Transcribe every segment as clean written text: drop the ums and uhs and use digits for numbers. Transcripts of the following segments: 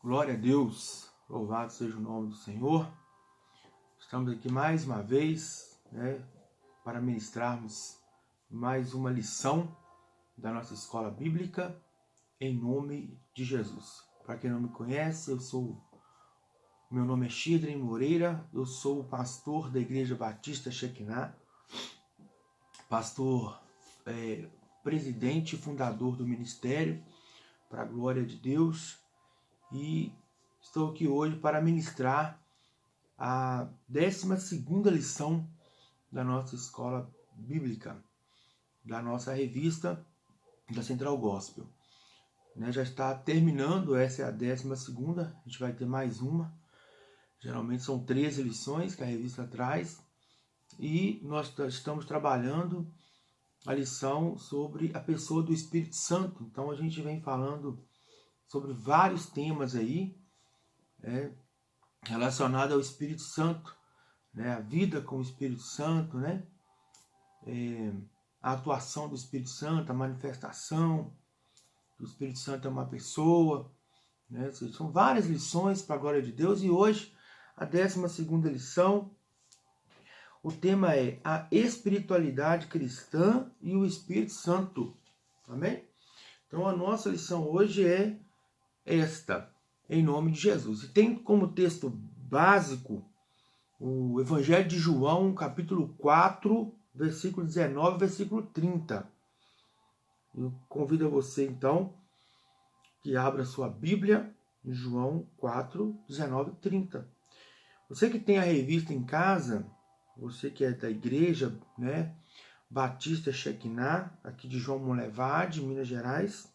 Glória a Deus, louvado seja o nome do Senhor. Estamos aqui mais uma vez, para ministrarmos mais uma lição da nossa escola bíblica, em nome de Jesus. Para quem não me conhece, meu nome é Chidren Moreira, eu sou o pastor da Igreja Batista Shekinah, pastor, presidente e fundador do ministério, para a glória de Deus. E estou aqui hoje para ministrar a 12ª lição da nossa escola bíblica, da nossa revista da Central Gospel. Já está terminando, essa é a 12ª, a gente vai ter mais uma. Geralmente são 13 lições que a revista traz. E nós estamos trabalhando a lição sobre a pessoa do Espírito Santo. Então a gente vem falando sobre vários temas aí, relacionados ao Espírito Santo, a vida com o Espírito Santo, a atuação do Espírito Santo, a manifestação do Espírito Santo é uma pessoa, São várias lições para a glória de Deus, e hoje, a 12ª lição, o tema é a espiritualidade cristã e o Espírito Santo, amém? Então a nossa lição hoje é esta, em nome de Jesus. E tem como texto básico o Evangelho de João, capítulo 4, versículo 19, versículo 30. Eu convido a você, então, que abra sua Bíblia em João 4, 19 e 30. Você que tem a revista em casa, você que é da igreja, Batista Shekinah, aqui de João Monlevade, Minas Gerais,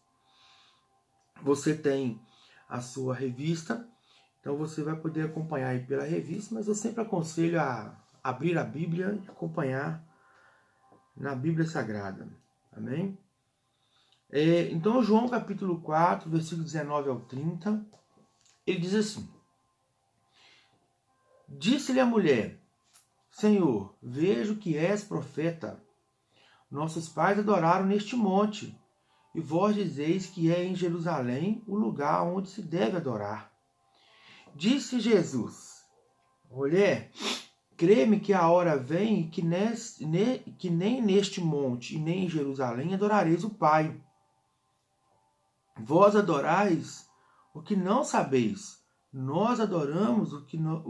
você tem a sua revista, então você vai poder acompanhar aí pela revista, mas eu sempre aconselho a abrir a Bíblia e acompanhar na Bíblia Sagrada, amém? Então João capítulo 4, versículo 19 ao 30, ele diz assim: Disse-lhe a mulher: Senhor, vejo que és profeta. Nossos pais adoraram neste monte, e vós dizeis que é em Jerusalém o lugar onde se deve adorar. Disse Jesus: Mulher, crê-me que a hora vem e que nem neste monte e nem em Jerusalém adorareis o Pai. Vós adorais o que não sabeis. Nós adoramos o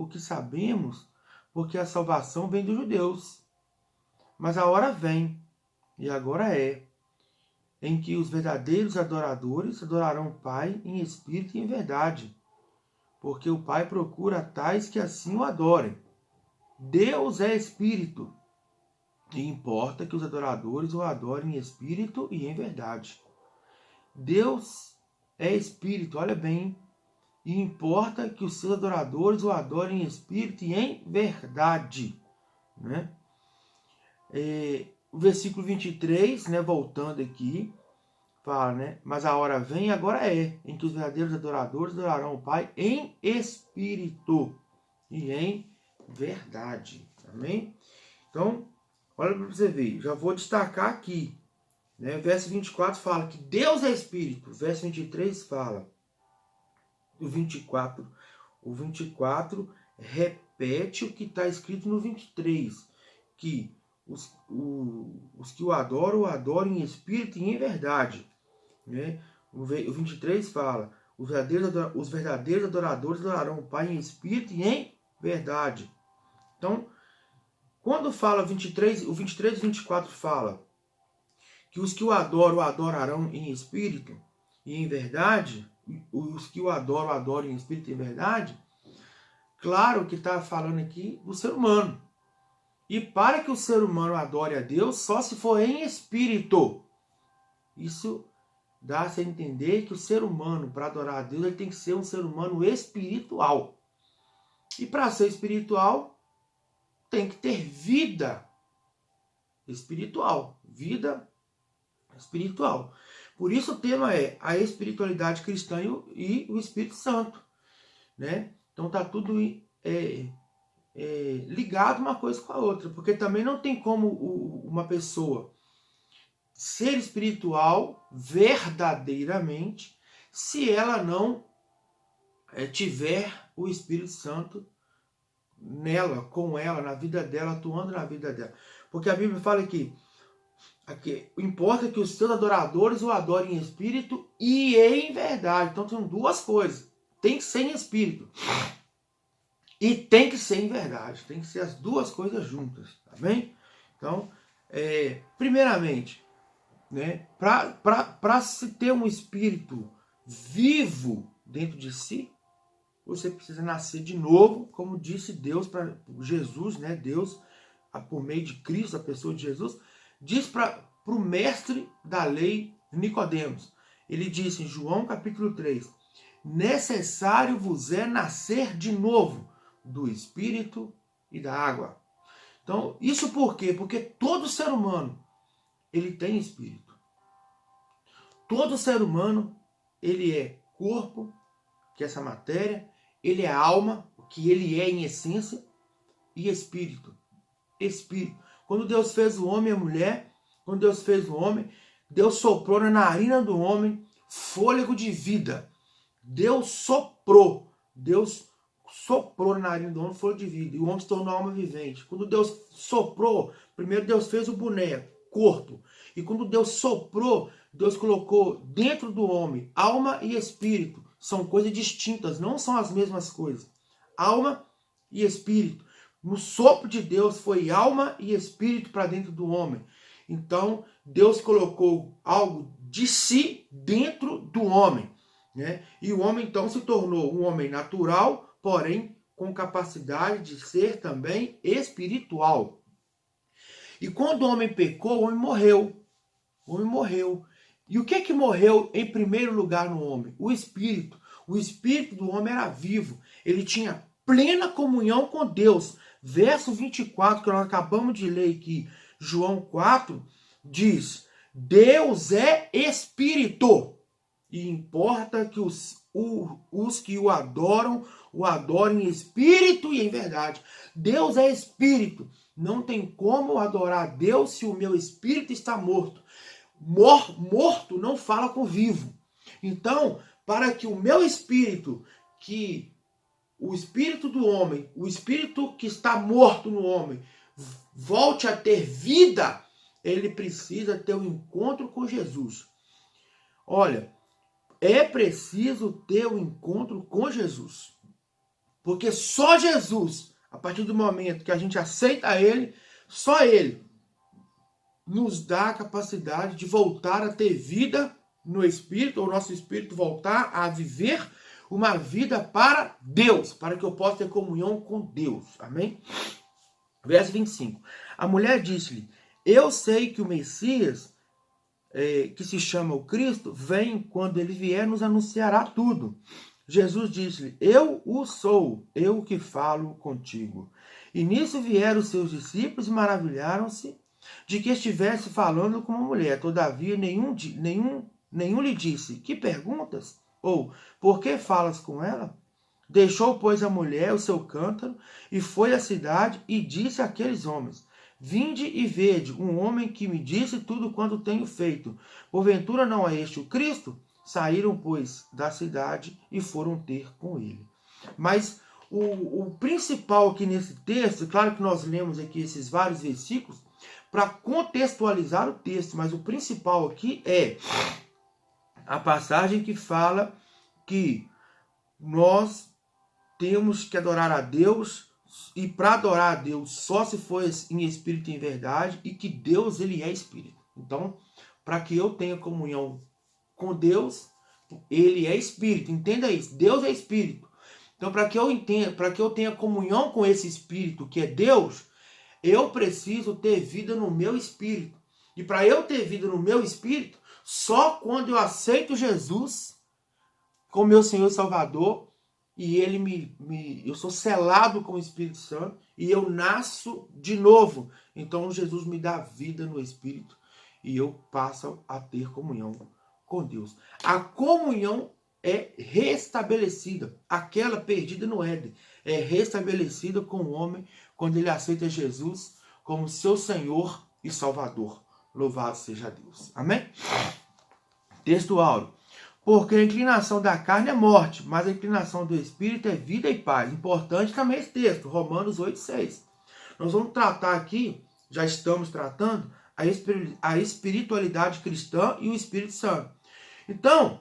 que sabemos, porque a salvação vem dos judeus. Mas a hora vem, e agora é, em que os verdadeiros adoradores adorarão o Pai em espírito e em verdade, porque o Pai procura tais que assim o adorem. Deus é espírito, e importa que os adoradores o adorem em espírito e em verdade. Deus é espírito, olha bem, e importa que os seus adoradores o adorem em espírito e em verdade. O versículo 23, voltando aqui, fala, mas a hora vem e agora é, em que os verdadeiros adoradores adorarão o Pai em espírito e em verdade. Amém? Então, olha para você ver, já vou destacar aqui. O verso 24 fala que Deus é espírito. O verso 23 fala, o 24 repete o que está escrito no 23, que os que o adoram em espírito e em verdade. O 23 fala, os verdadeiros adoradores adorarão o Pai em espírito e em verdade. Então, quando fala o 23 e 24 fala que os que o adorarão em espírito e em verdade, os que o adoram em espírito e em verdade, claro que está falando aqui do ser humano. E para que o ser humano adore a Deus, só se for em espírito. Isso dá-se a entender que o ser humano, para adorar a Deus, ele tem que ser um ser humano espiritual. E para ser espiritual, tem que ter vida espiritual. Vida espiritual. Por isso o tema é a espiritualidade cristã e o Espírito Santo. Então está tudo ligado uma coisa com a outra. Porque também não tem como uma pessoa ser espiritual verdadeiramente se ela não tiver o Espírito Santo nela, com ela, na vida dela, atuando na vida dela. Porque a Bíblia fala que importa que os seus adoradores o adorem em espírito e em verdade. Então tem duas coisas. Tem que ser em espírito e tem que ser em verdade. Tem que ser as duas coisas juntas, tá bem? Então, primeiramente, né, para se ter um espírito vivo dentro de si, você precisa nascer de novo, como disse Deus para Jesus, né? Deus, por meio de Cristo, a pessoa de Jesus, diz para o mestre da lei, Nicodemos. Ele disse em João capítulo 3, necessário vos é nascer de novo do Espírito e da água. Então, isso por quê? Porque todo ser humano, ele tem espírito. Todo ser humano, ele é corpo, que é essa matéria, ele é alma, o que ele é em essência, e espírito. Espírito. Quando Deus fez o homem e a mulher, quando Deus fez o homem, Deus soprou na narina do homem fôlego de vida. Deus soprou na narina do homem fôlego de vida. E o homem se tornou alma vivente. Quando Deus soprou, primeiro Deus fez o boneco, corpo. E quando Deus soprou, Deus colocou dentro do homem alma e espírito. São coisas distintas, não são as mesmas coisas. Alma e espírito. No sopro de Deus foi alma e espírito para dentro do homem. Então, Deus colocou algo de si dentro do homem, né? E o homem, então, se tornou um homem natural, porém, com capacidade de ser também espiritual. E quando o homem pecou, o homem morreu. O homem morreu. E o que é que morreu em primeiro lugar no homem? O espírito. O espírito do homem era vivo. Ele tinha plena comunhão com Deus. Verso 24, que nós acabamos de ler aqui, João 4, diz: Deus é espírito. E importa que os que o adorem em espírito e em verdade. Deus é espírito. Não tem como adorar a Deus se o meu espírito está morto. Morto não fala com vivo. Então, para que o meu espírito, que o espírito do homem, o espírito que está morto no homem, volte a ter vida, ele precisa ter um encontro com Jesus. Olha, é preciso ter um encontro com Jesus. Porque só Jesus, a partir do momento que a gente aceita ele, só ele nos dá a capacidade de voltar a ter vida no espírito, ou nosso espírito voltar a viver uma vida para Deus, para que eu possa ter comunhão com Deus. Amém? Verso 25. A mulher disse-lhe: eu sei que o Messias, que se chama o Cristo, vem, quando ele vier, nos anunciará tudo. Jesus disse-lhe: eu o sou, eu que falo contigo. E nisso vieram os seus discípulos e maravilharam-se de que estivesse falando com uma mulher. Todavia, nenhum lhe disse: que perguntas? Ou, por que falas com ela? Deixou, pois, a mulher o seu cântaro e foi à cidade e disse àqueles homens: vinde e vede um homem que me disse tudo quanto tenho feito. Porventura não é este o Cristo? Saíram, pois, da cidade e foram ter com ele. Mas o principal aqui nesse texto, claro que nós lemos aqui esses vários versículos para contextualizar o texto, mas o principal aqui é a passagem que fala que nós temos que adorar a Deus, e para adorar a Deus só se for em espírito e em verdade, e que Deus, ele é espírito. Então, para que eu tenha comunhão com Deus, ele é espírito. Entenda isso, Deus é espírito. Então, para que eu tenha comunhão com esse espírito que é Deus, eu preciso ter vida no meu espírito. E para eu ter vida no meu espírito, só quando eu aceito Jesus como meu Senhor e Salvador, e ele eu sou selado com o Espírito Santo, e eu nasço de novo. Então Jesus me dá vida no Espírito, e eu passo a ter comunhão com Deus. A comunhão é restabelecida. Aquela perdida no Éden é restabelecida com o homem quando ele aceita Jesus como seu Senhor e Salvador. Louvado seja Deus. Amém? Texto áureo. Porque a inclinação da carne é morte, mas a inclinação do espírito é vida e paz. Importante também esse texto, Romanos 8,6. Nós vamos tratar aqui, já estamos tratando, a espiritualidade cristã e o Espírito Santo. Então,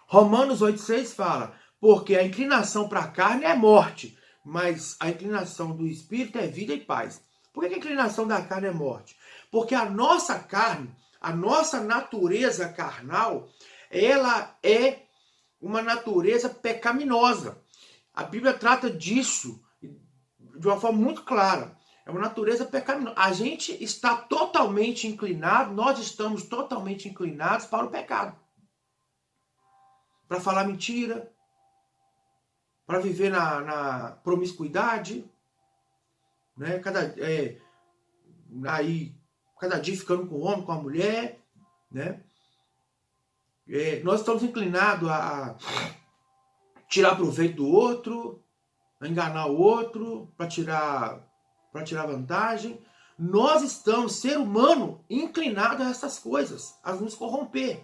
Romanos 8,6 fala, porque a inclinação para a carne é morte, mas a inclinação do espírito é vida e paz. Por que a inclinação da carne é morte? Porque a nossa carne, a nossa natureza carnal, ela é uma natureza pecaminosa. A Bíblia trata disso de uma forma muito clara. É uma natureza pecaminosa. A gente está totalmente inclinado, nós estamos totalmente inclinados para o pecado. Para falar mentira, para viver na promiscuidade, né? Cada dia ficando com o homem, com a mulher, né? Nós estamos inclinados a tirar proveito do outro, a enganar o outro, para tirar vantagem. Nós estamos, ser humano, inclinado a essas coisas, a nos corromper.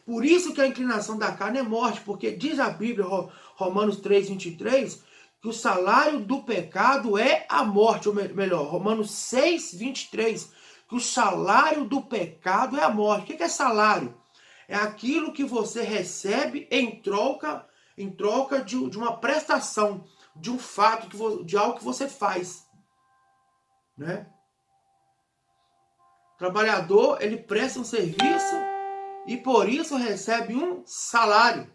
Por isso que a inclinação da carne é morte, porque diz a Bíblia, Romanos 3,23, que o salário do pecado é a morte, ou melhor, Romanos 6,23, que o salário do pecado é a morte. O que é salário? É aquilo que você recebe em troca de uma prestação, de um fato, de algo que você faz, né? O trabalhador, ele presta um serviço e por isso recebe um salário.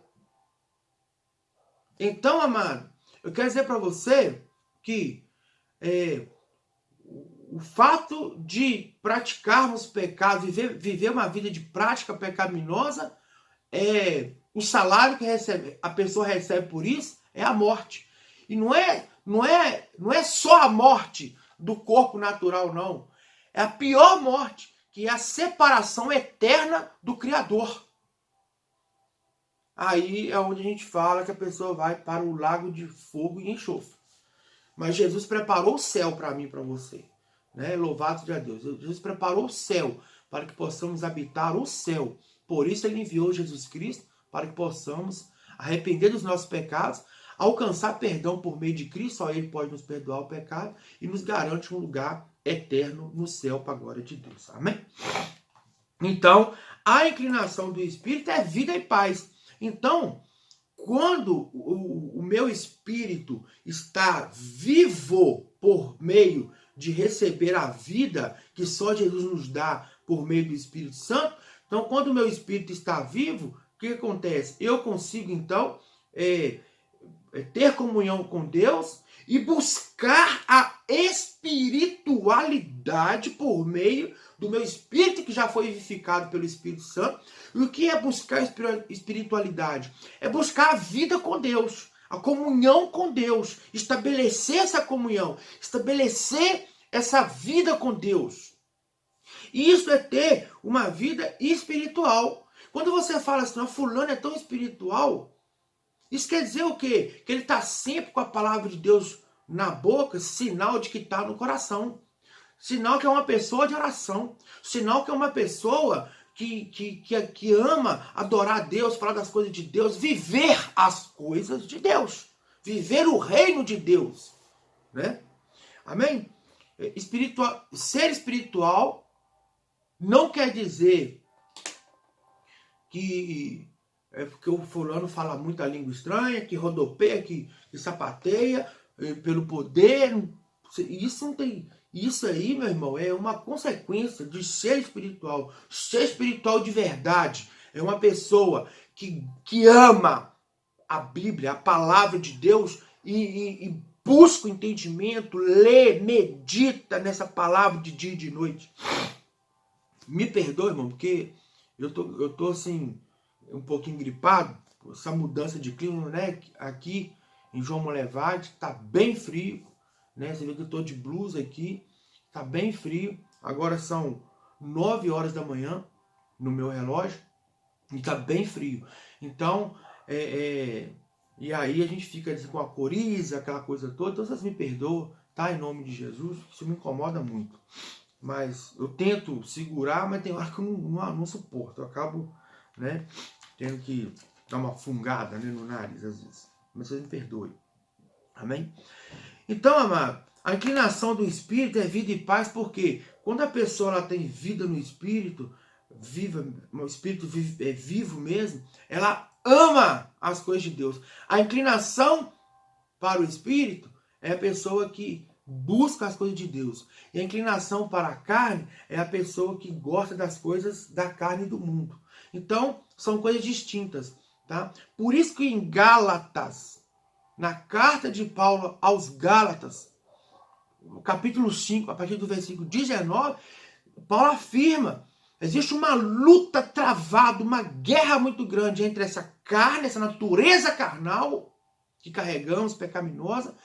Então, amado, eu quero dizer para você que o fato de praticarmos pecado, viver uma vida de prática pecaminosa, o salário que a pessoa recebe por isso é a morte. E não é só a morte do corpo natural, não. É a pior morte, que é a separação eterna do Criador. Aí é onde a gente fala que a pessoa vai para o lago de fogo e enxofre. Mas Jesus preparou o céu para mim e para você, né? Louvado seja Deus. Jesus preparou o céu para que possamos habitar o céu. Por isso ele enviou Jesus Cristo, para que possamos arrepender dos nossos pecados, alcançar perdão por meio de Cristo. Só ele pode nos perdoar o pecado e nos garante um lugar eterno no céu para a glória de Deus. Amém? Então, a inclinação do Espírito é vida e paz. Então, quando o meu espírito está vivo por meio de receber a vida que só Jesus nos dá por meio do Espírito Santo, então quando o meu espírito está vivo, o que acontece? Eu consigo, então, ter comunhão com Deus e buscar a espiritualidade por meio do meu espírito que já foi vivificado pelo Espírito Santo. E o que é buscar espiritualidade? É buscar a vida com Deus, a comunhão com Deus, estabelecer essa comunhão, estabelecer essa vida com Deus. E isso é ter uma vida espiritual. Quando você fala assim, fulano é tão espiritual, isso quer dizer o quê? Que ele está sempre com a palavra de Deus na boca, sinal de que está no coração. Sinal que é uma pessoa de oração. Sinal que é uma pessoa que ama adorar a Deus, falar das coisas de Deus, viver as coisas de Deus. Viver o reino de Deus. Né? Amém? Ser espiritual não quer dizer que porque o fulano fala muita língua estranha, que rodopeia, que sapateia pelo poder. Isso não tem. Isso aí, meu irmão, é uma consequência de ser espiritual. Ser espiritual de verdade é uma pessoa que ama a Bíblia, a palavra de Deus e busca o entendimento, lê, medita nessa palavra de dia e de noite. Me perdoe, irmão, porque eu tô assim, um pouquinho gripado, essa mudança de clima, né? Aqui em João Molevade, tá bem frio, né? Você vê que eu tô de blusa aqui, tá bem frio. Agora são 9 horas da manhã no meu relógio e tá bem frio. Então, e aí a gente fica com a coriza, aquela coisa toda. Então vocês me perdoam, tá? Em nome de Jesus, isso me incomoda muito. Mas eu tento segurar, mas tem hora que eu não suporto. Eu acabo, né, tendo que dar uma fungada, né, no nariz às vezes. Mas vocês me perdoem. Amém? Então, amado, a inclinação do Espírito é vida e paz, porque quando a pessoa ela tem vida no Espírito, viva, o Espírito é vivo mesmo, ela ama as coisas de Deus. A inclinação para o Espírito é a pessoa que busca as coisas de Deus. E a inclinação para a carne é a pessoa que gosta das coisas da carne e do mundo. Então, são coisas distintas. Tá? Por isso que em Gálatas, na carta de Paulo aos Gálatas, no capítulo 5, a partir do versículo 19, Paulo afirma: existe uma luta travada, uma guerra muito grande entre essa carne, essa natureza carnal que carregamos, pecaminosa,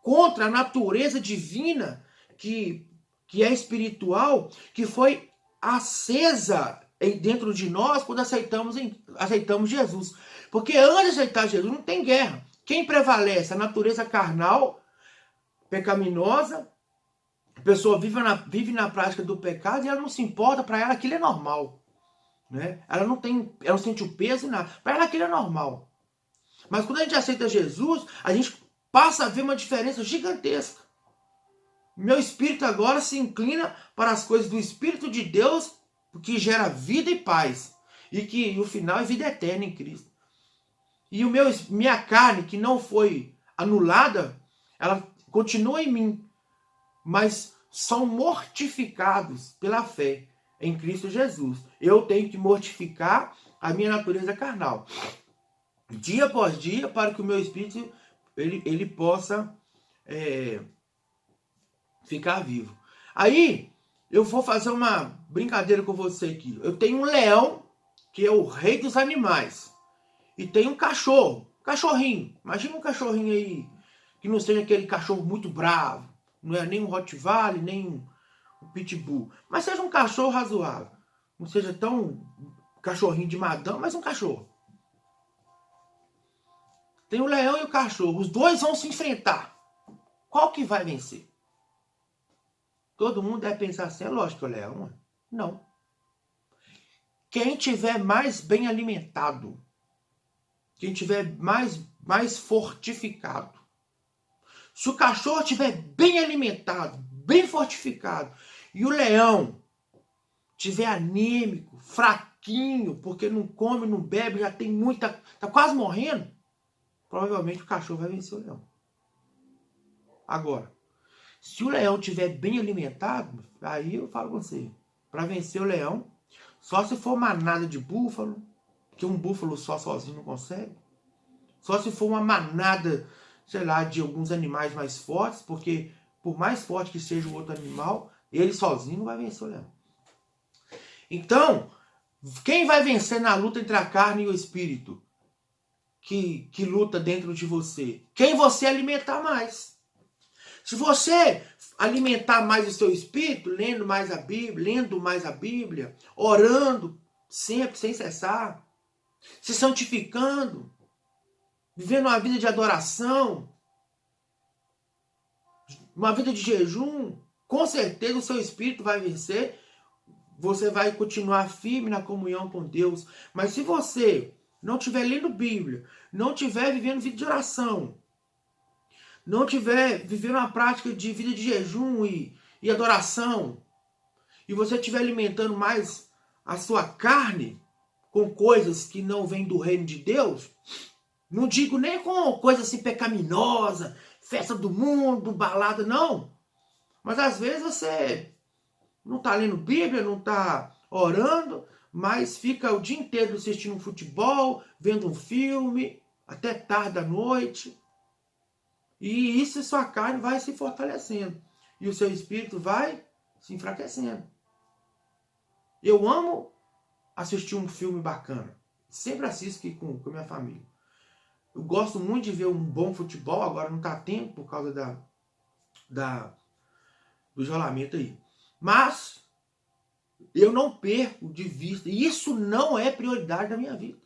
contra a natureza divina que é espiritual, que foi acesa dentro de nós quando aceitamos Jesus. Porque antes de aceitar Jesus não tem guerra. Quem prevalece? A natureza carnal, pecaminosa. A pessoa vive na prática do pecado e ela não se importa, para ela aquilo é normal. Né? Ela não sente o peso, nada. Para ela aquilo é normal. Mas quando a gente aceita Jesus, a gente passa a ver uma diferença gigantesca. Meu espírito agora se inclina para as coisas do Espírito de Deus, que gera vida e paz. E que no final é vida eterna em Cristo. E minha carne, que não foi anulada, ela continua em mim. Mas são mortificados pela fé em Cristo Jesus. Eu tenho que mortificar a minha natureza carnal. Dia após dia, para que o meu espírito ele possa ficar vivo. Aí, eu vou fazer uma brincadeira com você aqui. Eu tenho um leão, que é o rei dos animais. E tem um cachorro, cachorrinho. Imagina um cachorrinho aí, que não seja aquele cachorro muito bravo. Não é nem um Rottweiler, nem um Pitbull. Mas seja um cachorro razoável. Não seja tão cachorrinho de madame, mas um cachorro. Tem o leão e o cachorro. Os dois vão se enfrentar. Qual que vai vencer? Todo mundo deve pensar assim, é lógico que o leão. Não. Quem tiver mais bem alimentado, quem tiver mais fortificado. Se o cachorro estiver bem alimentado, bem fortificado, e o leão estiver anêmico, fraquinho, porque não come, não bebe, já tem muita, está quase morrendo, provavelmente o cachorro vai vencer o leão. Agora, se o leão estiver bem alimentado, aí eu falo com você, para vencer o leão, só se for manada de búfalo, que um búfalo só sozinho não consegue. Só se for uma manada, sei lá, de alguns animais mais fortes, porque por mais forte que seja o outro animal, ele sozinho não vai vencer o leão. Então, quem vai vencer na luta entre a carne e o espírito? Que luta dentro de você? Quem você alimentar mais. Se você alimentar mais o seu espírito, lendo mais a Bíblia, orando sempre, sem cessar, se santificando, vivendo uma vida de adoração, uma vida de jejum, com certeza o seu espírito vai vencer, você vai continuar firme na comunhão com Deus. Mas se você não estiver lendo Bíblia, não estiver vivendo vida de oração, não estiver vivendo uma prática de vida de jejum e adoração, e você estiver alimentando mais a sua carne com coisas que não vêm do reino de Deus, não digo nem com coisa assim pecaminosa, festa do mundo, balada, não. Mas às vezes você não está lendo Bíblia, não está orando, mas fica o dia inteiro assistindo um futebol, vendo um filme, até tarde da noite. E isso, sua carne vai se fortalecendo. E o seu espírito vai se enfraquecendo. Eu amo assistir um filme bacana. Sempre assisto aqui com a minha família. Eu gosto muito de ver um bom futebol. Agora não está tendo por causa do isolamento aí. Mas eu não perco de vista. E isso não é prioridade da minha vida.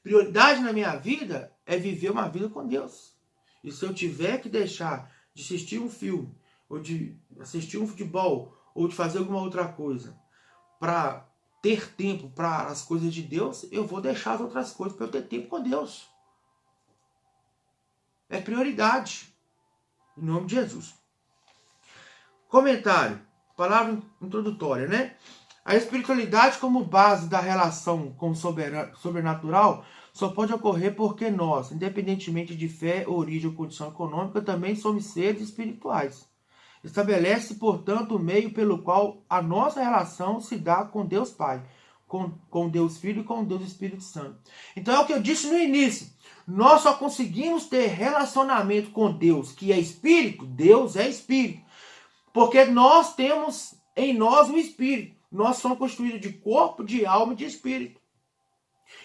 Prioridade na minha vida é viver uma vida com Deus. E se eu tiver que deixar de assistir um filme, ou de assistir um futebol, ou de fazer alguma outra coisa, para ter tempo para as coisas de Deus, eu vou deixar as outras coisas para eu ter tempo com Deus. É prioridade. Em nome de Jesus. Comentário. Palavra introdutória, né? A espiritualidade como base da relação com o sobrenatural só pode ocorrer porque nós, independentemente de fé, origem ou condição econômica, também somos seres espirituais. Estabelece, portanto, o meio pelo qual a nossa relação se dá com Deus Pai, com Deus Filho e com Deus Espírito Santo. Então é o que eu disse no início. Nós só conseguimos ter relacionamento com Deus, que é Espírito. Deus é Espírito. Porque nós temos em nós o Espírito. Nós somos constituídos de corpo, de alma e de Espírito.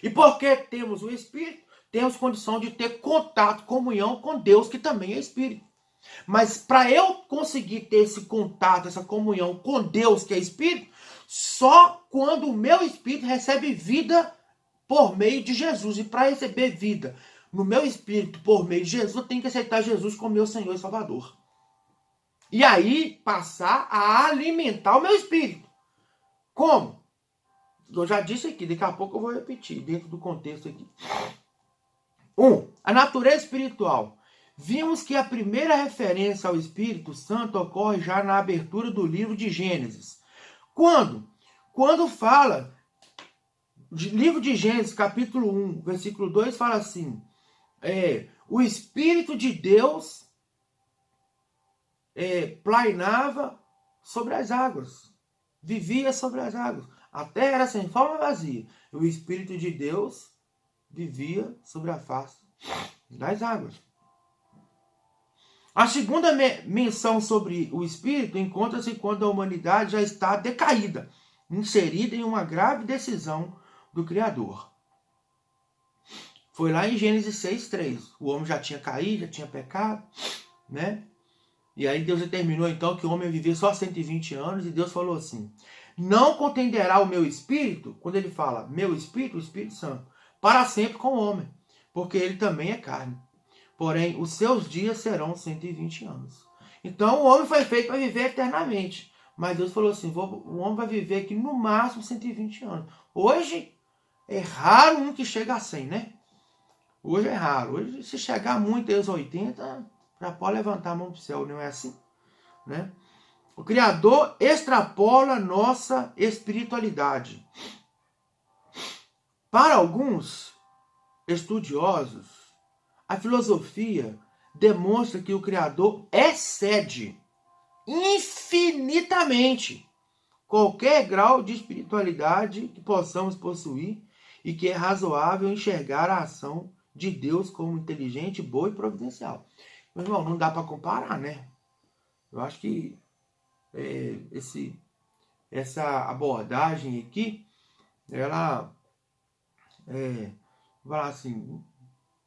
E porque temos o Espírito, temos condição de ter contato, comunhão com Deus, que também é Espírito. Mas para eu conseguir ter esse contato, essa comunhão com Deus, que é Espírito, só quando o meu Espírito recebe vida por meio de Jesus. E para receber vida no meu Espírito por meio de Jesus, eu tenho que aceitar Jesus como meu Senhor e Salvador. E aí passar a alimentar o meu Espírito. Como? Eu já disse aqui, daqui a pouco eu vou repetir, dentro do contexto aqui. 1. A natureza espiritual. Vimos que a primeira referência ao Espírito Santo ocorre já na abertura do livro de Gênesis. Quando? Quando fala, livro de Gênesis, capítulo 1, versículo 2, fala assim, o Espírito de Deus plainava sobre as águas, vivia sobre as águas. A terra era sem forma, vazia. O Espírito de Deus vivia sobre a face das águas. A segunda menção sobre o Espírito encontra-se quando a humanidade já está decaída, inserida em uma grave decisão do Criador. Foi lá em Gênesis 6:3. O homem já tinha caído, já tinha pecado, né? E aí Deus determinou então que o homem ia viver só 120 anos e Deus falou assim, não contenderá o meu Espírito, quando ele fala meu Espírito, o Espírito Santo, para sempre com o homem, porque ele também é carne. Porém, os seus dias serão 120 anos. Então, o homem foi feito para viver eternamente. Mas Deus falou assim, o homem vai viver aqui no máximo 120 anos. Hoje, é raro um que chega a 100, né? Hoje é raro. Hoje, se chegar muito aos 80, já pode levantar a mão para o céu, não é assim? Né? O Criador extrapola nossa espiritualidade. Para alguns estudiosos, a filosofia demonstra que o Criador excede infinitamente qualquer grau de espiritualidade que possamos possuir e que é razoável enxergar a ação de Deus como inteligente, boa e providencial. Meu irmão, não dá para comparar, né? Eu acho que essa abordagem aqui, ela vou falar assim,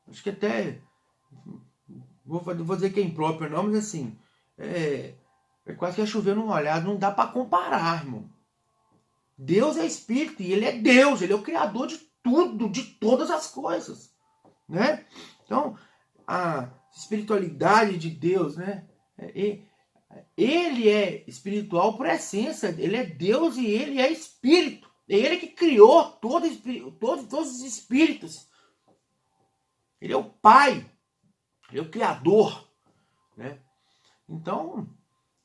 acho que até, vou dizer que é impróprio não, mas assim, é quase que é chover num molhado, não dá para comparar, irmão. Deus é Espírito e Ele é Deus, Ele é o Criador de tudo, de todas as coisas, né? Então, a espiritualidade de Deus, né? Ele é espiritual por essência, Ele é Deus e Ele é Espírito. É Ele que criou todos os espíritos. Ele é o Pai, Ele é o Criador, né? Então,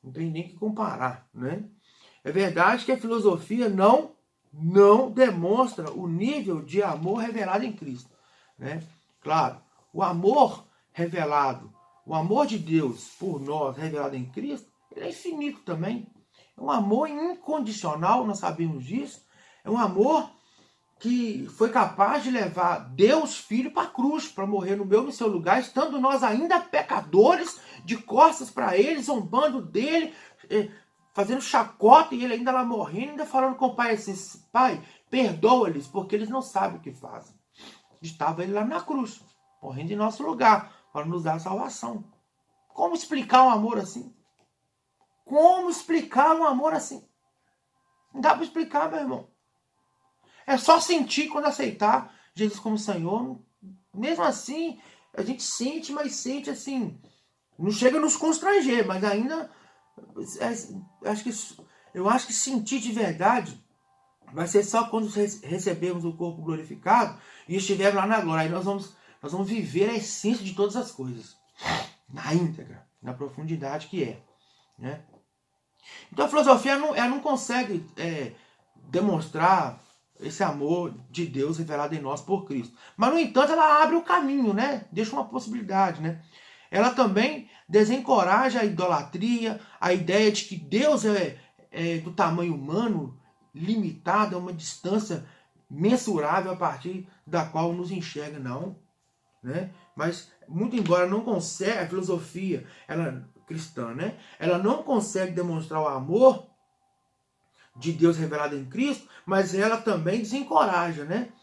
não tem nem que comparar, né? É verdade que a filosofia não demonstra o nível de amor revelado em Cristo, né? Claro, o amor revelado, o amor de Deus por nós revelado em Cristo, ele é infinito também. É um amor incondicional, nós sabemos disso. É um amor que foi capaz de levar Deus Filho para a cruz, para morrer no meu e no seu lugar, estando nós ainda pecadores, de costas para Ele, zombando dele, fazendo chacota, e Ele ainda lá morrendo, ainda falando com o Pai assim, Pai, perdoa-lhes, porque eles não sabem o que fazem. Estava Ele lá na cruz, morrendo em nosso lugar, para nos dar a salvação. Como explicar um amor assim? Como explicar um amor assim? Não dá para explicar, meu irmão. É só sentir quando aceitar Jesus como Senhor. Mesmo assim, a gente sente, mas sente assim. Não chega a nos constranger, mas ainda eu acho que sentir de verdade vai ser só quando recebermos o corpo glorificado e estivermos lá na glória. Aí nós vamos viver a essência de todas as coisas, na íntegra, na profundidade que é, né? Então a filosofia ela não consegue demonstrar esse amor de Deus revelado em nós por Cristo. Mas, no entanto, ela abre o caminho, né? Deixa uma possibilidade, né? Ela também desencoraja a idolatria, a ideia de que Deus é do tamanho humano, limitado a uma distância mensurável a partir da qual nos enxerga, não, né? Mas, muito embora não consiga, a filosofia cristã, né? Ela não consegue demonstrar o amor de Deus revelado em Cristo, mas ela também desencoraja, né?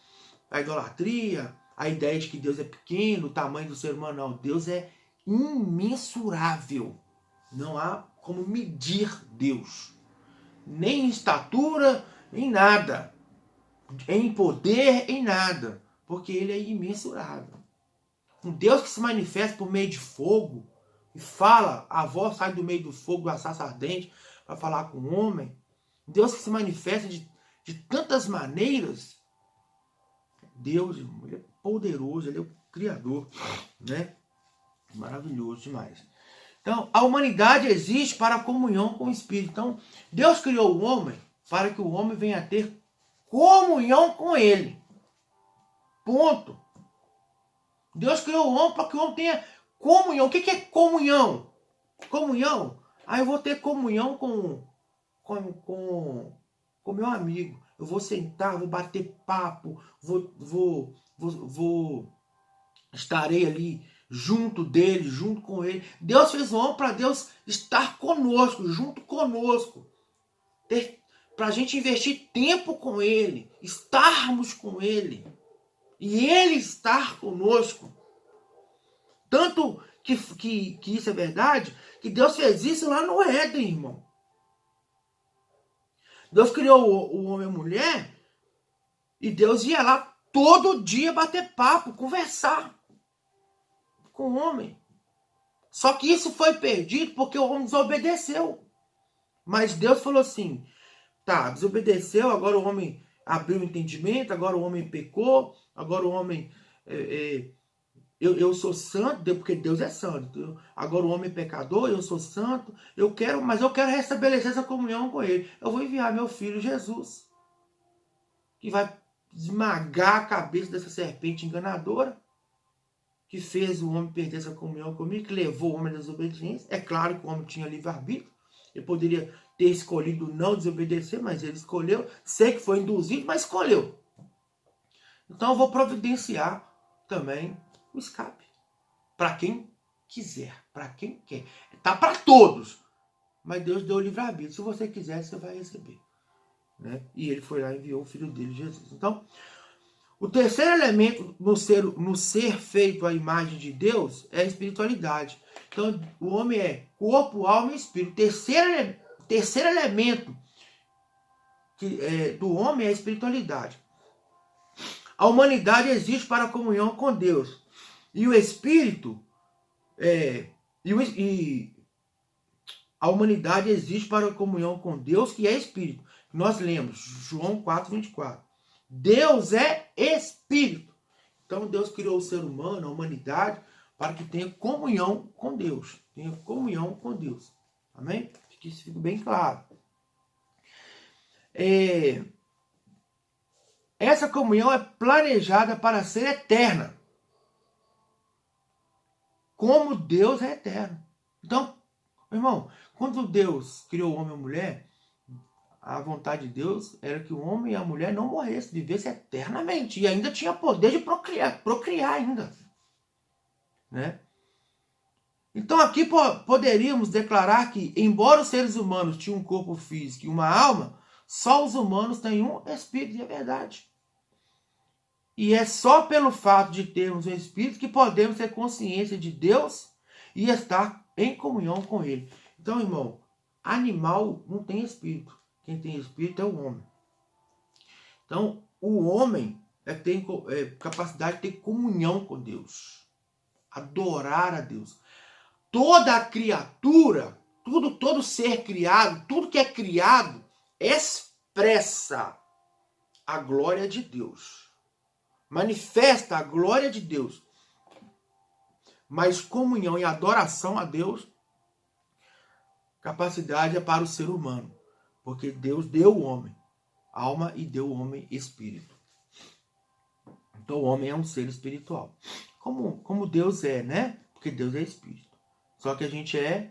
A idolatria, a ideia de que Deus é pequeno, o tamanho do ser humano, não. Deus é imensurável. Não há como medir Deus. Nem em estatura, em nada. Em poder, em nada. Porque ele é imensurável. Um Deus que se manifesta por meio de fogo e fala, a voz sai do meio do fogo, do assassa ardente, para falar com o homem. Deus que se manifesta de tantas maneiras. Deus, ele é poderoso, ele é o Criador, né? Maravilhoso demais. Então, a humanidade existe para a comunhão com o Espírito. Então, Deus criou o homem para que o homem venha a ter comunhão com ele. Ponto. Deus criou o homem para que o homem tenha comunhão. O que é comunhão? Comunhão? Eu vou ter comunhão com meu amigo. Eu vou sentar, vou bater papo, estarei ali junto dele, junto com ele. Deus fez o homem para Deus estar conosco, junto conosco. Para a gente investir tempo com ele, estarmos com ele. E ele estar conosco. Tanto que isso é verdade, que Deus fez isso lá no Éden, irmão. Deus criou o homem e a mulher e Deus ia lá todo dia bater papo, conversar com o homem. Só que isso foi perdido porque o homem desobedeceu. Mas Deus falou assim, tá, desobedeceu, agora o homem abriu o entendimento, agora o homem pecou, agora o homem... Eu sou santo, porque Deus é santo. Agora o homem é pecador, eu sou santo. Mas eu quero restabelecer essa comunhão com ele. Eu vou enviar meu filho Jesus, que vai esmagar a cabeça dessa serpente enganadora, que fez o homem perder essa comunhão comigo, que levou o homem à desobediência. É claro que o homem tinha livre-arbítrio. Ele poderia ter escolhido não desobedecer, mas ele escolheu. Sei que foi induzido, mas escolheu. Então eu vou providenciar também o escape. Para quem quiser, para quem quer. Tá para todos. Mas Deus deu o livre-arbítrio. Se você quiser, você vai receber. Né? E ele foi lá e enviou o filho dele, Jesus. Então, o terceiro elemento no ser feito à imagem de Deus é a espiritualidade. Então, o homem é corpo, alma e espírito. O terceiro elemento do homem é a espiritualidade. A humanidade existe para a comunhão com Deus. E o Espírito, a humanidade existe para a comunhão com Deus, que é Espírito. Nós lemos João 4:24. Deus é Espírito. Então Deus criou o ser humano, a humanidade, para que tenha comunhão com Deus. Tenha comunhão com Deus. Amém? Que isso fique bem claro. Essa comunhão é planejada para ser eterna. Como Deus é eterno. Então, meu irmão, quando Deus criou o homem e a mulher, a vontade de Deus era que o homem e a mulher não morressem, vivessem eternamente. E ainda tinha poder de procriar ainda. Né? Então aqui poderíamos declarar que, embora os seres humanos tinham um corpo físico e uma alma, só os humanos têm um espírito, e é verdade. E é só pelo fato de termos um espírito que podemos ter consciência de Deus e estar em comunhão com ele. Então, irmão, animal não tem espírito. Quem tem espírito é o homem. Então, o homem tem capacidade de ter comunhão com Deus. Adorar a Deus. Toda a criatura, todo ser criado, tudo que é criado, expressa a glória de Deus. Manifesta a glória de Deus. Mas comunhão e adoração a Deus, capacidade é para o ser humano. Porque Deus deu o homem alma e deu o homem espírito. Então o homem é um ser espiritual. Como Deus é, né? Porque Deus é espírito. Só que a gente é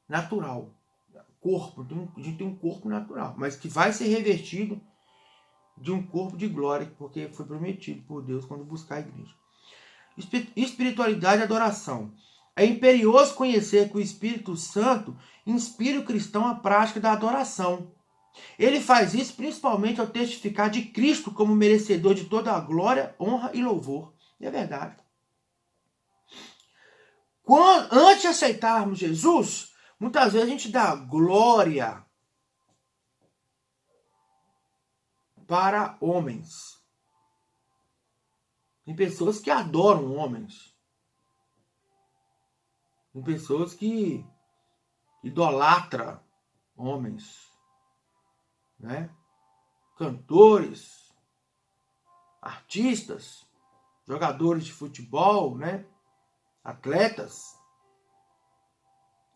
natural. Corpo, a gente tem um corpo natural, mas que vai ser revestido de um corpo de glória, porque foi prometido por Deus quando buscar a igreja. Espiritualidade e adoração. É imperioso conhecer que o Espírito Santo inspira o cristão à prática da adoração. Ele faz isso principalmente ao testificar de Cristo como merecedor de toda a glória, honra e louvor. E é verdade. Antes de aceitarmos Jesus, muitas vezes a gente dá glória para homens. Tem pessoas que adoram homens. Tem pessoas que idolatram homens, né? Cantores, artistas, jogadores de futebol, né? Atletas.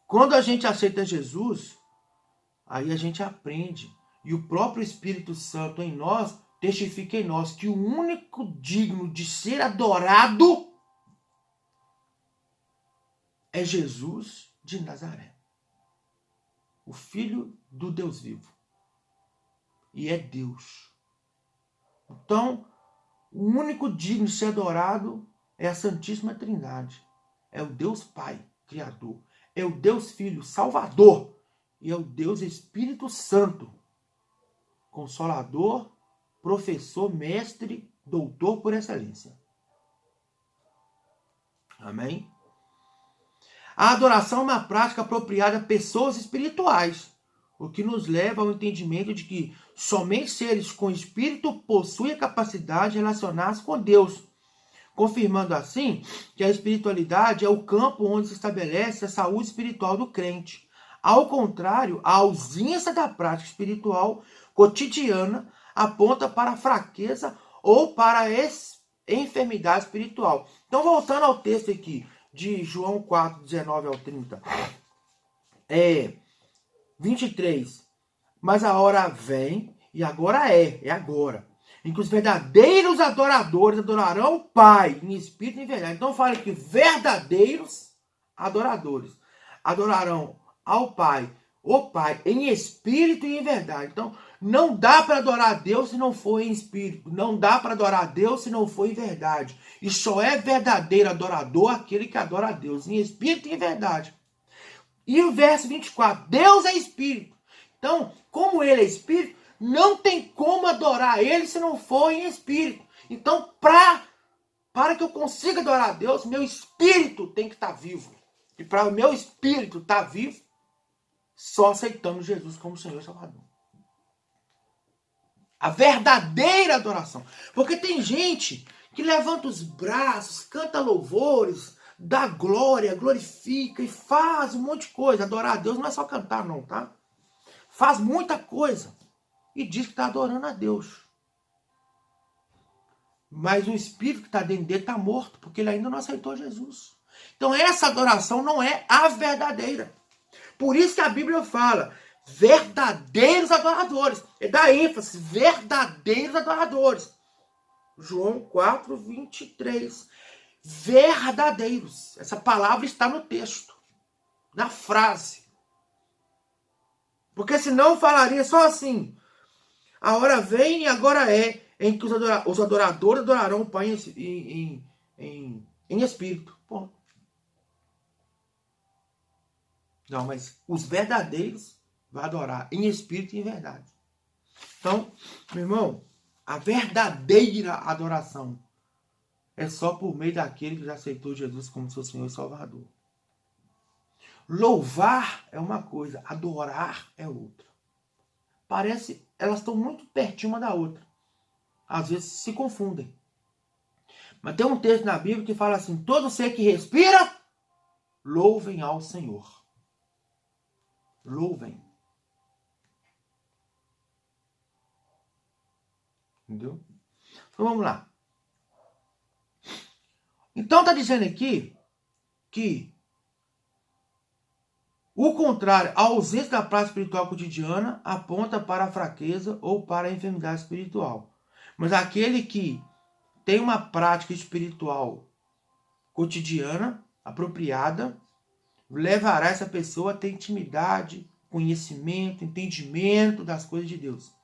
Quando a gente aceita Jesus, aí a gente aprende. E o próprio Espírito Santo em nós testifica em nós que o único digno de ser adorado é Jesus de Nazaré, o Filho do Deus vivo. E é Deus. Então, o único digno de ser adorado é a Santíssima Trindade. É o Deus Pai, Criador. É o Deus Filho, Salvador. E é o Deus Espírito Santo, Consolador, professor, mestre, doutor por excelência. Amém? A adoração é uma prática apropriada a pessoas espirituais, o que nos leva ao entendimento de que somente seres com espírito possuem a capacidade de relacionar-se com Deus, confirmando assim que a espiritualidade é o campo onde se estabelece a saúde espiritual do crente. Ao contrário, a ausência da prática espiritual cotidiana aponta para a fraqueza ou para a enfermidade espiritual. Então, voltando ao texto aqui, de João 4, 19 ao 30. 23. Mas a hora vem, e agora é agora, em que os verdadeiros adoradores adorarão o Pai em espírito e em verdade. Então fala que verdadeiros adoradores adorarão ao Pai, o Pai, em espírito e em verdade. Então não dá para adorar a Deus se não for em espírito. Não dá para adorar a Deus se não for em verdade. E só é verdadeiro adorador aquele que adora a Deus em espírito e em verdade. E o verso 24. Deus é espírito. Então, como ele é espírito, não tem como adorar ele se não for em espírito. Então, para que eu consiga adorar a Deus, meu espírito tem que estar vivo. E para o meu espírito estar vivo, só aceitamos Jesus como Senhor e Salvador. A verdadeira adoração. Porque tem gente que levanta os braços, canta louvores, dá glória, glorifica e faz um monte de coisa. Adorar a Deus não é só cantar não, tá? Faz muita coisa. E diz que está adorando a Deus. Mas o espírito que está dentro dele está morto, porque ele ainda não aceitou Jesus. Então essa adoração não é a verdadeira. Por isso que a Bíblia fala, verdadeiros adoradores. É da ênfase, verdadeiros adoradores. João 4, 23. Verdadeiros. Essa palavra está no texto, na frase. Porque senão falaria só assim, a hora vem e agora é, em que os adoradores adorarão o Pai em espírito. Ponto. Não, mas os verdadeiros vão adorar em espírito e em verdade. Então, meu irmão, a verdadeira adoração é só por meio daquele que já aceitou Jesus como seu Senhor e Salvador. Louvar é uma coisa, adorar é outra. Parece, elas estão muito pertinho uma da outra. Às vezes se confundem. Mas tem um texto na Bíblia que fala assim, todo ser que respira, louvem ao Senhor. Louvem. Entendeu? Então vamos lá. Então está dizendo aqui que o contrário, a ausência da prática espiritual cotidiana aponta para a fraqueza ou para a enfermidade espiritual. Mas aquele que tem uma prática espiritual cotidiana, apropriada, levará essa pessoa a ter intimidade, conhecimento, entendimento das coisas de Deus.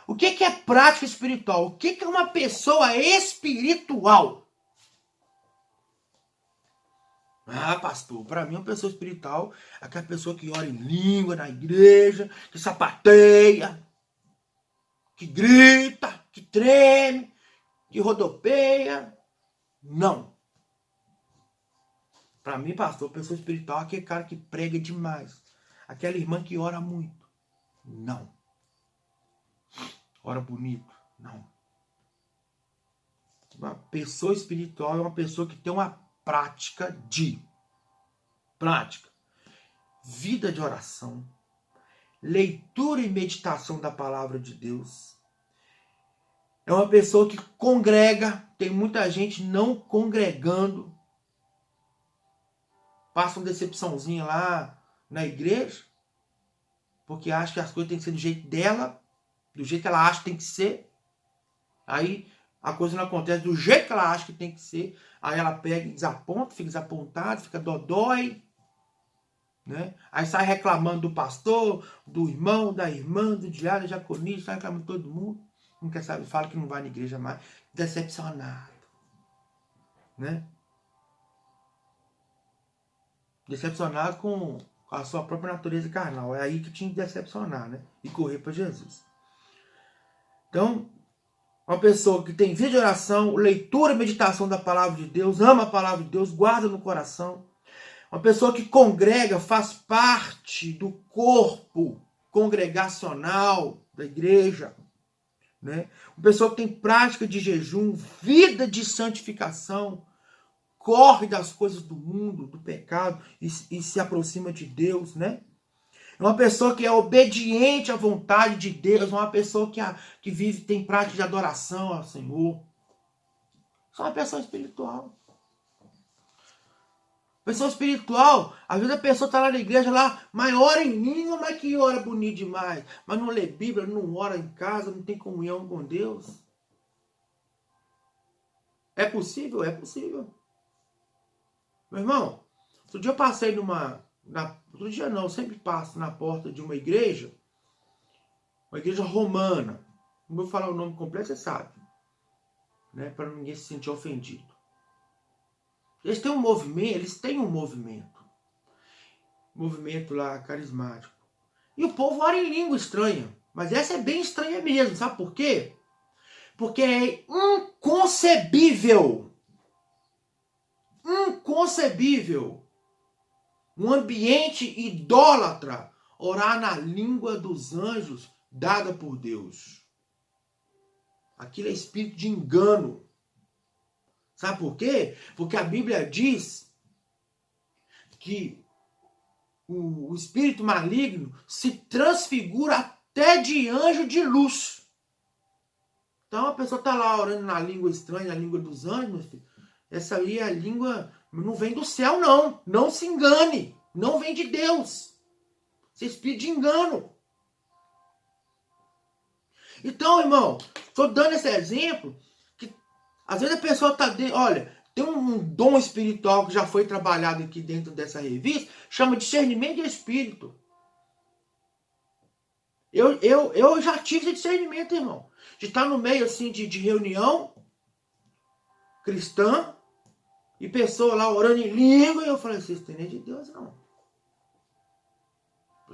O que é prática espiritual? O que é uma pessoa espiritual? Ah, pastor, para mim uma pessoa espiritual é aquela pessoa que ora em língua na igreja, que sapateia, que grita, que treme, que rodopeia. Não. Para mim, pastor, pessoa espiritual é aquele cara que prega demais. Aquela irmã que ora muito. Não. Ora bonito. Não. Uma pessoa espiritual é uma pessoa que tem uma prática, vida de oração, leitura e meditação da palavra de Deus. É uma pessoa que congrega, tem muita gente não congregando, passa uma decepçãozinha lá na igreja, porque acha que as coisas têm que ser do jeito dela, do jeito que ela acha que tem que ser. Aí a coisa não acontece do jeito que ela acha que tem que ser. Aí ela pega e desaponta, fica desapontada, fica dodói. Né? Aí sai reclamando do pastor, do irmão, da irmã, do diário, do diaconista, sai reclamando de todo mundo. Não quer saber, fala que não vai na igreja mais. Decepcionado. Né? Decepcionado com a sua própria natureza carnal. É aí que tinha que decepcionar, né? E correr para Jesus. Então, uma pessoa que tem vida de oração, leitura e meditação da palavra de Deus, ama a palavra de Deus, guarda no coração. Uma pessoa que congrega, faz parte do corpo congregacional da igreja. Né? Uma pessoa que tem prática de jejum, vida de santificação, corre das coisas do mundo, do pecado e se aproxima de Deus. Né? É uma pessoa que é obediente à vontade de Deus, uma pessoa que vive, tem prática de adoração ao Senhor. Isso é uma pessoa espiritual. Pessoa espiritual, às vezes a pessoa está lá na igreja, lá, mas ora em língua, mas que ora bonito demais. Mas não lê Bíblia, não ora em casa, não tem comunhão com Deus. É possível? É possível. Meu irmão, outro dia eu passei outro dia não, eu sempre passo na porta de uma igreja romana. Não vou falar o nome completo, você sabe. Né, para ninguém se sentir ofendido. Eles têm um movimento lá carismático. E o povo ora em língua estranha. Mas essa é bem estranha mesmo, sabe por quê? Porque é inconcebível um ambiente idólatra orar na língua dos anjos dada por Deus. Aquilo é espírito de engano. Sabe por quê? Porque a Bíblia diz que o espírito maligno se transfigura até de anjo de luz. Então a pessoa está lá orando na língua estranha, na língua dos anjos, meu filho. Essa aí é a língua, não vem do céu não. Não se engane. Não vem de Deus. Esse é espírito de engano. Então, irmão, estou dando esse exemplo. Às vezes a pessoa está dentro, olha, tem um dom espiritual que já foi trabalhado aqui dentro dessa revista, chama discernimento de espírito. Eu já tive esse discernimento, irmão. De estar no meio assim de reunião cristã e pessoa lá orando em língua, e eu falei assim, isso não é de Deus, não.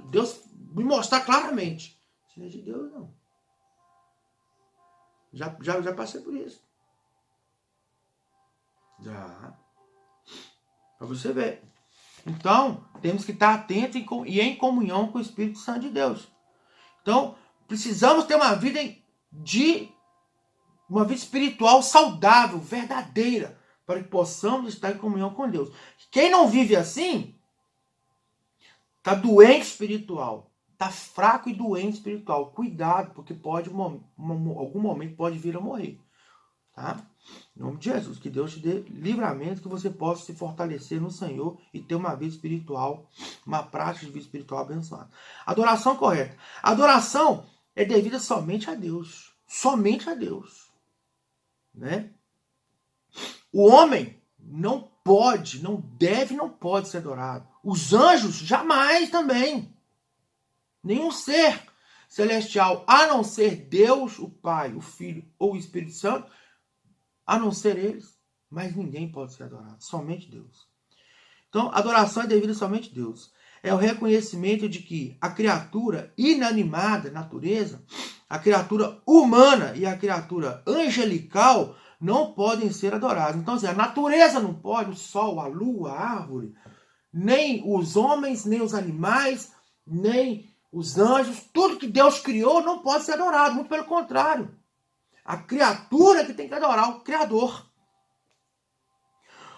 Deus me mostrar claramente. Isso não é de Deus, não. Já passei por isso. Já. Para você ver. Então, temos que estar atentos e em comunhão com o Espírito Santo de Deus. Então, precisamos ter uma vida espiritual saudável, verdadeira, para que possamos estar em comunhão com Deus. Quem não vive assim, está doente espiritual. está fraco e doente espiritual. Cuidado, porque pode, algum momento pode vir a morrer. Tá? Em nome de Jesus, que Deus te dê livramento, que você possa se fortalecer no Senhor e ter uma vida espiritual, uma prática de vida espiritual abençoada. Adoração correta. Adoração é devida somente a Deus. Somente a Deus. Né? O homem não pode, não deve, não pode ser adorado. Os anjos jamais também. Nenhum ser celestial, a não ser Deus, o Pai, o Filho ou o Espírito Santo, a não ser eles, mas ninguém pode ser adorado, somente Deus. Então, adoração é devida somente a Deus. É o reconhecimento de que a criatura inanimada, natureza, a criatura humana e a criatura angelical não podem ser adoradas. Então, assim, a natureza não pode, o sol, a lua, a árvore, nem os homens, nem os animais, nem os anjos, tudo que Deus criou não pode ser adorado, muito pelo contrário. A criatura que tem que adorar o Criador.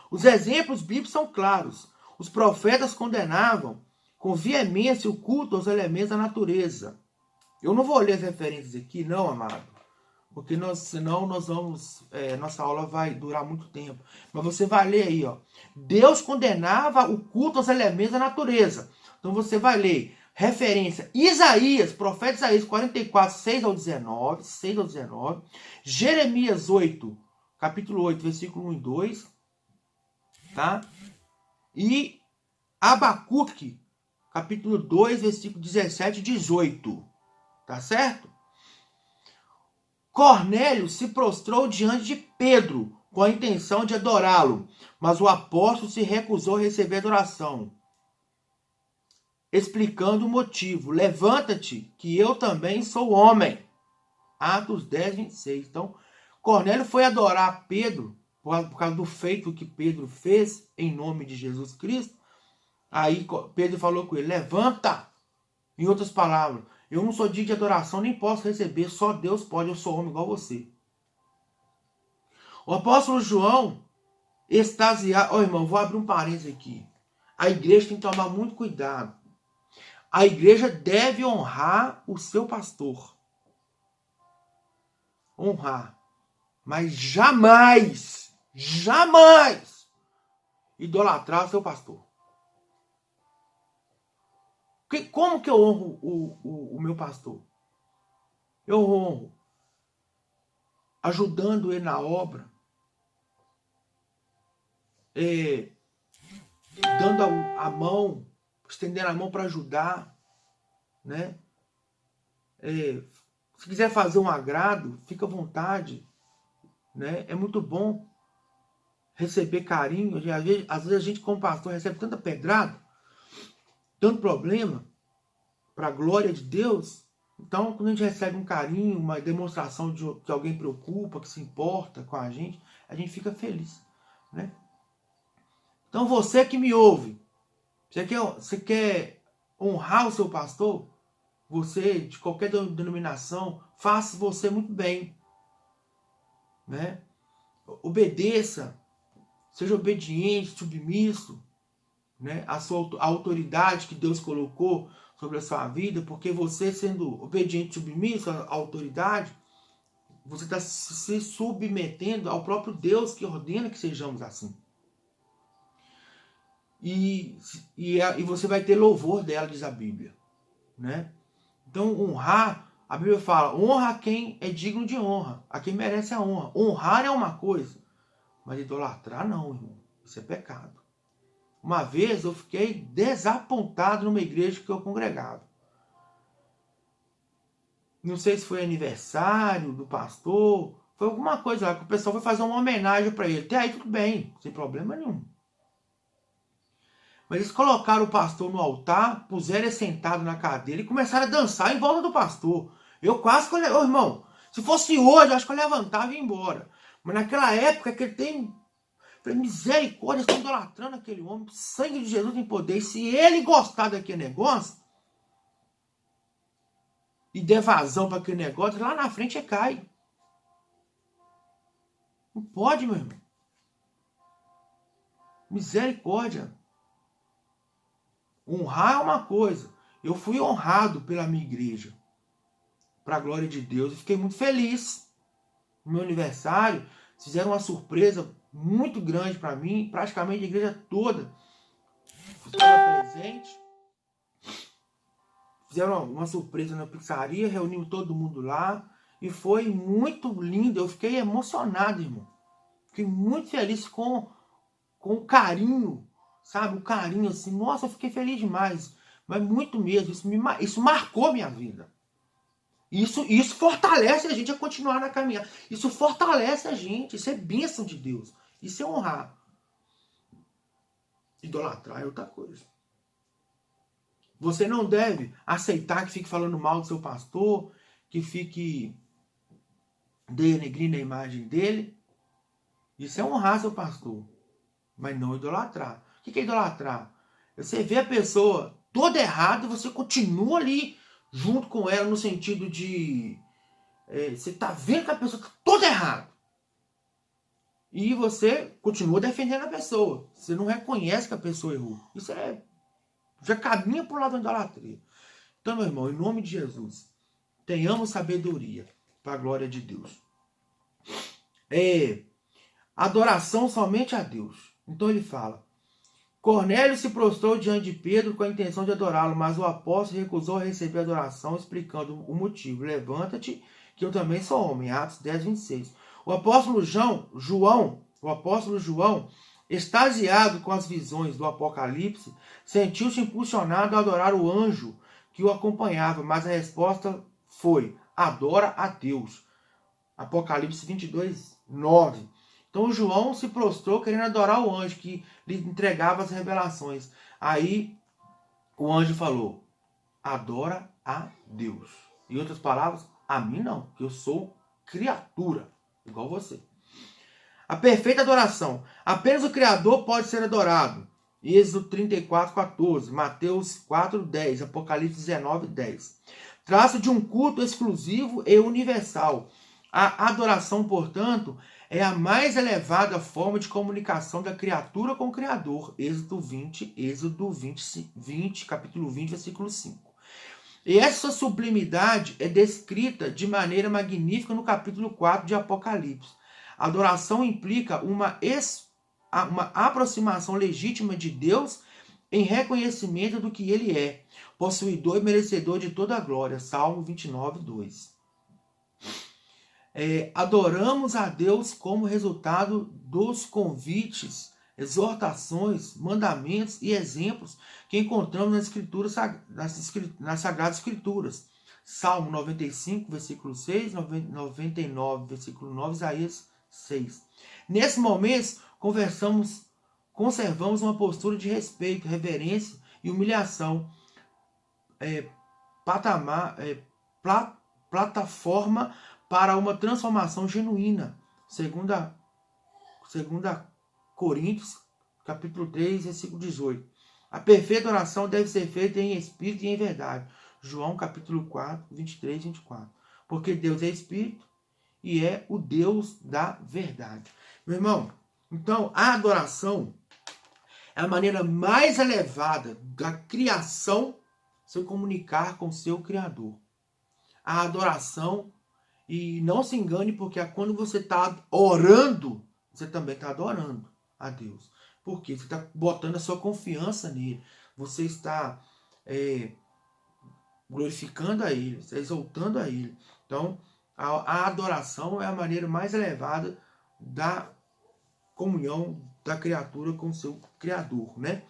Os exemplos bíblicos são claros. Os profetas condenavam com veemência o culto aos elementos da natureza. Eu não vou ler as referências aqui, não, amado, porque senão nós vamos, nossa aula vai durar muito tempo. Mas você vai ler aí, ó. Deus condenava o culto aos elementos da natureza. Então você vai ler referência Isaías, profeta Isaías 44, 6 ao 19, Jeremias 8, capítulo 8, versículo 1 e 2, tá? E Abacuque, capítulo 2, versículo 17 e 18, tá certo? Cornélio se prostrou diante de Pedro com a intenção de adorá-lo, mas o apóstolo se recusou a receber adoração, explicando o motivo. Levanta-te, que eu também sou homem. Atos 10, 26. Então, Cornélio foi adorar Pedro por causa do feito que Pedro fez em nome de Jesus Cristo. Aí Pedro falou com ele, levanta. Em outras palavras, eu não sou digno de adoração, nem posso receber, só Deus pode, eu sou homem igual você. O apóstolo João, extasiado... Ó, irmão, vou abrir um parênteses aqui. A igreja tem que tomar muito cuidado. A igreja deve honrar o seu pastor. Honrar. Mas jamais, jamais idolatrar o seu pastor. Como que eu honro o meu pastor? Eu honro ajudando ele na obra, dando a mão, estendendo a mão para ajudar, né? Se quiser fazer um agrado, fica à vontade, né? É muito bom receber carinho. Às vezes a gente, como pastor, recebe tanta pedrada, tanto problema, para a glória de Deus. Então, quando a gente recebe um carinho, uma demonstração de que alguém preocupa, que se importa com a gente fica feliz, né? Então, você que me ouve, você quer honrar o seu pastor? Você, de qualquer denominação, faça você muito bem, né? Obedeça, seja obediente, submisso, né? A autoridade que Deus colocou sobre a sua vida, porque você, sendo obediente e submisso à autoridade, você está se submetendo ao próprio Deus que ordena que sejamos assim. E você vai ter louvor dela, diz a Bíblia, né? Então, honrar, a Bíblia fala, honra a quem é digno de honra, a quem merece a honra. Honrar é uma coisa, mas idolatrar não, irmão. Isso é pecado. Uma vez eu fiquei desapontado numa igreja que eu congregava. Não sei se foi aniversário do pastor, foi alguma coisa lá que o pessoal foi fazer uma homenagem para ele. Até aí tudo bem, sem problema nenhum. Mas eles colocaram o pastor no altar, puseram ele sentado na cadeira e começaram a dançar em volta do pastor. Eu quase que eu, irmão, se fosse hoje, eu acho que eu levantava e ia embora. Mas naquela época que ele tem... misericórdia, estão idolatrando aquele homem. Sangue de Jesus tem poder. E se ele gostar daquele negócio e der vazão para aquele negócio, lá na frente ele cai. Não pode, meu irmão. Misericórdia. Honrar é uma coisa. Eu fui honrado pela minha igreja, para a glória de Deus, e fiquei muito feliz. No meu aniversário, fizeram uma surpresa muito grande para mim, praticamente a igreja toda estava presente. Fizeram uma surpresa na pizzaria, reuniu todo mundo lá, e foi muito lindo. Eu fiquei emocionado, irmão. Fiquei muito feliz com o carinho, sabe? O carinho, assim. Nossa, eu fiquei feliz demais. Mas muito mesmo. Isso marcou minha vida. Isso fortalece a gente a continuar na caminhada. Isso fortalece a gente. Isso é bênção de Deus. Isso é honrar. Idolatrar é outra coisa. Você não deve aceitar que fique falando mal do seu pastor, que fique denegrindo a imagem dele. Isso é honrar seu pastor, mas não idolatrar. O que é idolatrar? Você vê a pessoa toda errada e você continua ali junto com ela no sentido de... você está vendo que a pessoa está toda errada. E você continua defendendo a pessoa. Você não reconhece que a pessoa errou. Isso já caminha para o lado da idolatria. Então, meu irmão, em nome de Jesus, tenhamos sabedoria para a glória de Deus. Adoração somente a Deus. Então ele fala: Cornélio se prostrou diante de Pedro com a intenção de adorá-lo, mas o apóstolo recusou receber a adoração, explicando o motivo. Levanta-te, que eu também sou homem. Atos 10, 26. O apóstolo João, extasiado com as visões do Apocalipse, sentiu-se impulsionado a adorar o anjo que o acompanhava, mas a resposta foi: adora a Deus. Apocalipse 22, 9. Então João se prostrou querendo adorar o anjo que lhe entregava as revelações. Aí o anjo falou: adora a Deus. Em outras palavras, a mim não, que eu sou criatura, igual você. A perfeita adoração. Apenas o Criador pode ser adorado. Êxodo 34, 14. Mateus 4, 10. Apocalipse 19, 10. Traço de um culto exclusivo e universal. A adoração, portanto, é a mais elevada forma de comunicação da criatura com o Criador. Êxodo 20, capítulo 20, versículo 5. E essa sublimidade é descrita de maneira magnífica no capítulo 4 de Apocalipse. A adoração implica uma aproximação legítima de Deus em reconhecimento do que Ele é, possuidor e merecedor de toda a glória. Salmo 29, 2. Adoramos a Deus como resultado dos convites, exortações, mandamentos e exemplos que encontramos nas escrituras, nas Sagradas Escrituras. Salmo 95, versículo 6, 99, versículo 9, Isaías 6. Nesse momento, conservamos uma postura de respeito, reverência e humilhação, plataforma para uma transformação genuína. Segunda Coríntios, capítulo 3, versículo 18. A perfeita oração deve ser feita em espírito e em verdade. João, capítulo 4, 23 e 24. Porque Deus é espírito e é o Deus da verdade. Meu irmão, então a adoração é a maneira mais elevada da criação se comunicar com seu Criador. A adoração, e não se engane, porque quando você está orando, você também está adorando a Deus. Porque você está botando a sua confiança nele. Você está glorificando a Ele, está exaltando a Ele. Então, a adoração é a maneira mais elevada da comunhão da criatura com o seu Criador, né?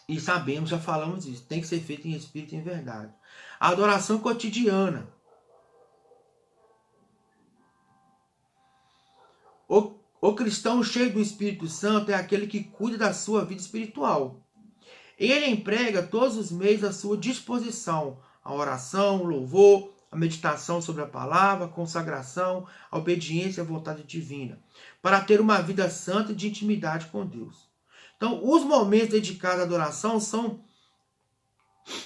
E sabemos, já falamos isso, tem que ser feito em espírito e em verdade. A adoração cotidiana. O cristão cheio do Espírito Santo é aquele que cuida da sua vida espiritual. Ele emprega todos os meios à sua disposição: a oração, o louvor, a meditação sobre a palavra, a consagração, a obediência à vontade divina, para ter uma vida santa e de intimidade com Deus. Então, os momentos dedicados à adoração são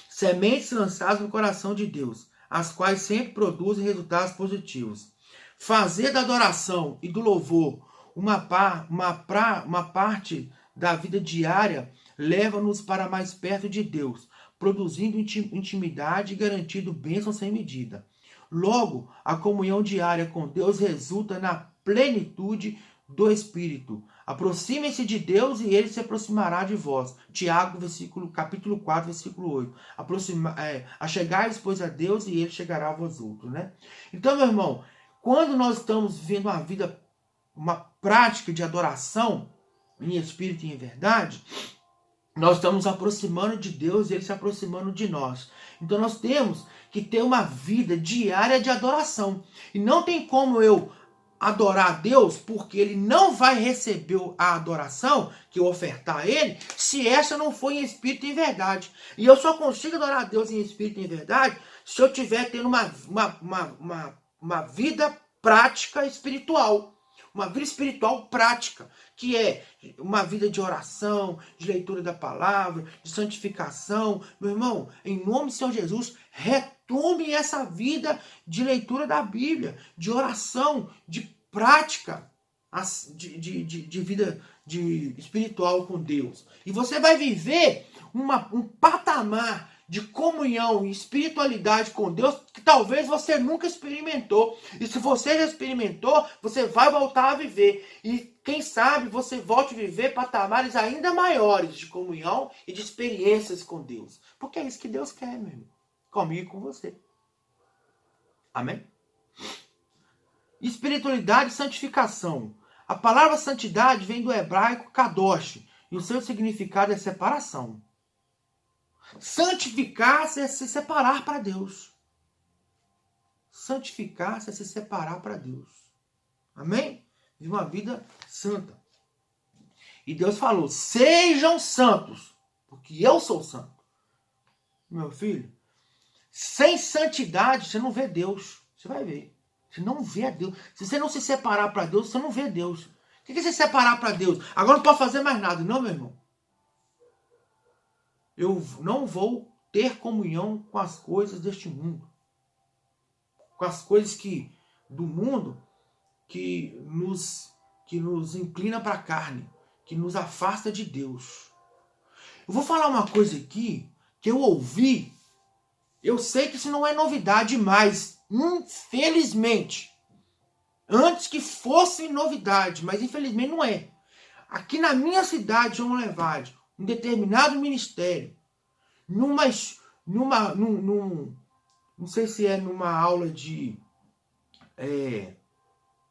sementes lançadas no coração de Deus, as quais sempre produzem resultados positivos. Fazer da adoração e do louvor uma parte da vida diária leva-nos para mais perto de Deus, produzindo intimidade e garantindo bênção sem medida. Logo, a comunhão diária com Deus resulta na plenitude do Espírito. Aproximem-se de Deus e Ele se aproximará de vós. Tiago, capítulo 4, versículo 8. Achegai-vos, pois, a Deus e Ele chegará a vós outros, né? Então, meu irmão, quando nós estamos vivendo uma prática de adoração em espírito e em verdade, nós estamos aproximando de Deus e Ele se aproximando de nós. Então nós temos que ter uma vida diária de adoração. E não tem como eu adorar a Deus, porque Ele não vai receber a adoração que eu ofertar a Ele, se essa não for em espírito e em verdade. E eu só consigo adorar a Deus em espírito e em verdade se eu estiver tendo uma vida prática espiritual. Uma vida espiritual prática, que é uma vida de oração, de leitura da palavra, de santificação. Meu irmão, em nome do Senhor Jesus, retome essa vida de leitura da Bíblia, de oração, de prática, de vida espiritual com Deus. E você vai viver um patamar de comunhão e espiritualidade com Deus que talvez você nunca experimentou. E se você já experimentou, você vai voltar a viver. E quem sabe você volte a viver patamares ainda maiores de comunhão e de experiências com Deus. Porque é isso que Deus quer, meu irmão. Comigo e com você. Amém? Espiritualidade e santificação. A palavra santidade vem do hebraico kadosh. E o seu significado é separação. Santificar-se é se separar para Deus. Santificar-se é se separar para Deus. Amém? De uma vida santa. E Deus falou, sejam santos, porque eu sou santo. Meu filho, sem santidade você não vê Deus. Você vai ver. Você não vê a Deus. Se você não se separar para Deus, você não vê Deus. O que é se separar para Deus? Agora não pode fazer mais nada. Não, meu irmão. Eu não vou ter comunhão com as coisas deste mundo. Com as coisas do mundo que nos inclina para a carne. Que nos afasta de Deus. Eu vou falar uma coisa aqui que eu ouvi. Eu sei que isso não é novidade mais. Infelizmente. Antes que fosse novidade. Mas infelizmente não é. Aqui na minha cidade, João Levade, um determinado ministério, não sei se é numa aula de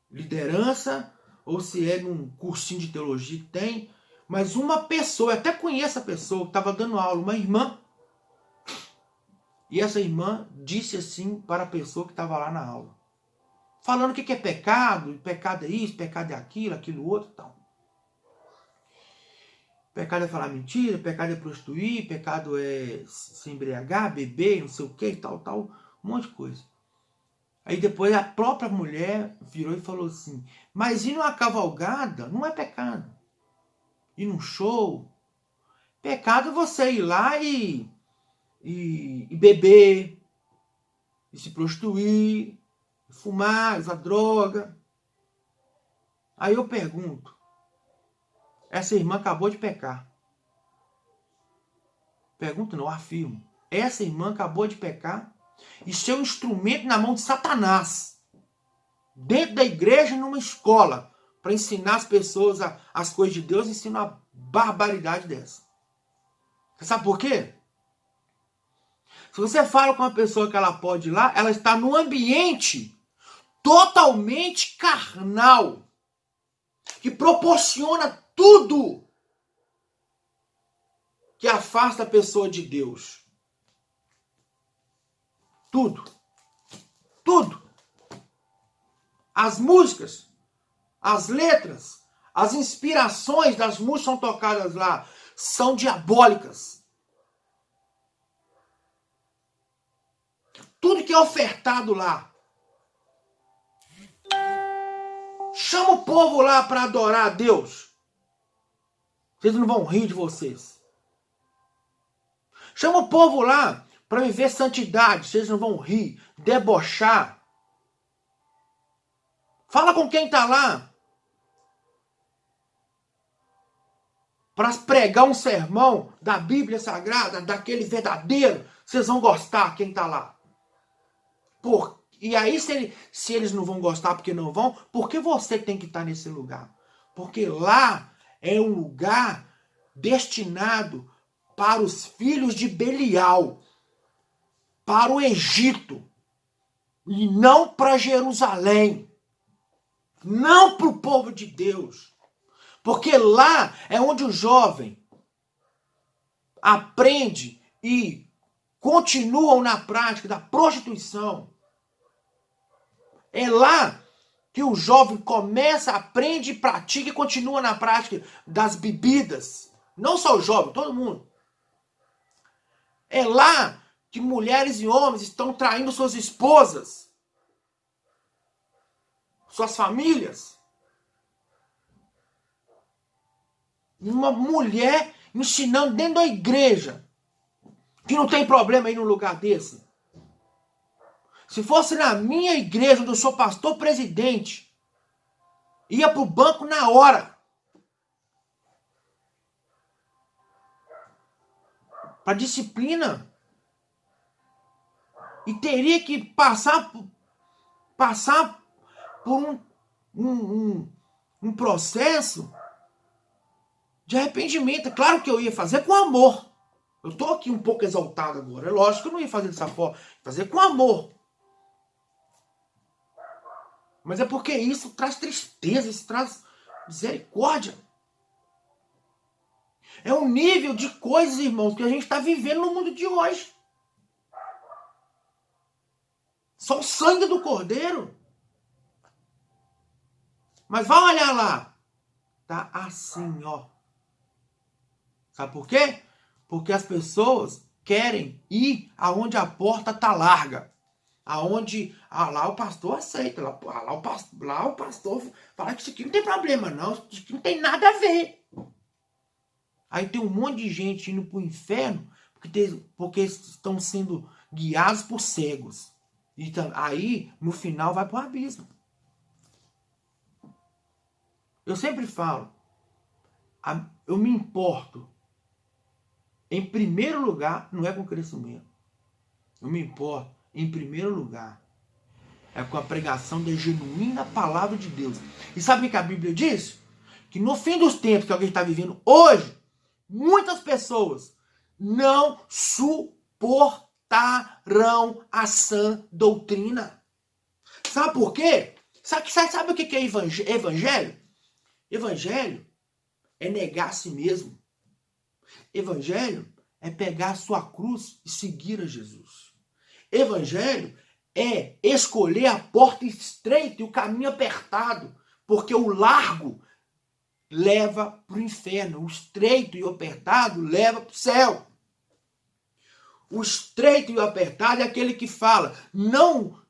liderança ou se é num cursinho de teologia que tem, mas uma pessoa, eu até conheço a pessoa que estava dando aula, uma irmã, e essa irmã disse assim para a pessoa que estava lá na aula, falando o que é pecado é isso, pecado é aquilo, aquilo outro e tal. Pecado é falar mentira, pecado é prostituir, pecado é se embriagar, beber, não sei o que, tal, um monte de coisa. Aí depois a própria mulher virou e falou assim, mas ir numa cavalgada não é pecado. Ir num show, pecado é você ir lá e beber, e se prostituir, fumar, usar droga. Aí eu pergunto, essa irmã acabou de pecar. Pergunto não, afirmo. Essa irmã acabou de pecar e ser um instrumento na mão de Satanás. Dentro da igreja, numa escola, para ensinar as pessoas as coisas de Deus, ensina uma barbaridade dessa. Você sabe por quê? Se você fala com uma pessoa que ela pode ir lá, ela está num ambiente totalmente carnal, que proporciona tudo que afasta a pessoa de Deus. Tudo. Tudo. As músicas, as letras, as inspirações das músicas são tocadas lá, são diabólicas. Tudo que é ofertado lá. Chama o povo lá para adorar a Deus. Vocês não vão rir de vocês. Chama o povo lá para viver santidade. Vocês não vão rir, debochar. Fala com quem está lá para pregar um sermão da Bíblia Sagrada, daquele verdadeiro, vocês vão gostar quem está lá. E aí, se eles não vão gostar porque não vão, por que você tem que estar nesse lugar? Porque lá é um lugar destinado para os filhos de Belial, para o Egito, e não para Jerusalém, não para o povo de Deus. Porque lá é onde o jovem aprende e continuam na prática da prostituição. É lá que o jovem começa, aprende, pratica e continua na prática das bebidas. Não só o jovem, todo mundo. É lá que mulheres e homens estão traindo suas esposas, suas famílias. Uma mulher ensinando dentro da igreja que não tem problema ir num lugar desse. Se fosse na minha igreja, onde eu sou pastor presidente, ia pro banco na hora. Para disciplina. E teria que passar por um processo de arrependimento. É claro que eu ia fazer com amor. Eu estou aqui um pouco exaltado agora. É lógico que eu não ia fazer dessa forma. Fazer com amor. Mas é porque isso traz tristeza, isso traz misericórdia. É um nível de coisas, irmãos, que a gente está vivendo no mundo de hoje. Só o sangue do Cordeiro. Mas vai olhar lá. Tá assim, ó. Sabe por quê? Porque as pessoas querem ir aonde a porta tá larga. Aonde lá o pastor aceita. Lá o pastor fala que isso aqui não tem problema, não. Isso aqui não tem nada a ver. Aí tem um monte de gente indo pro inferno porque estão sendo guiados por cegos. Então, aí, no final, vai pro abismo. Eu sempre falo, eu me importo. Em primeiro lugar, não é com o crescimento. Eu me importo, em primeiro lugar, é com a pregação da genuína palavra de Deus. E sabe o que a Bíblia diz? Que no fim dos tempos que alguém está vivendo hoje, muitas pessoas não suportarão a sã doutrina. Sabe por quê? Sabe o que é evangelho? Evangelho é negar a si mesmo. Evangelho é pegar a sua cruz e seguir a Jesus. Evangelho é escolher a porta estreita e o caminho apertado, porque o largo leva para o inferno, o estreito e o apertado leva para o céu. O estreito e o apertado é aquele que fala, não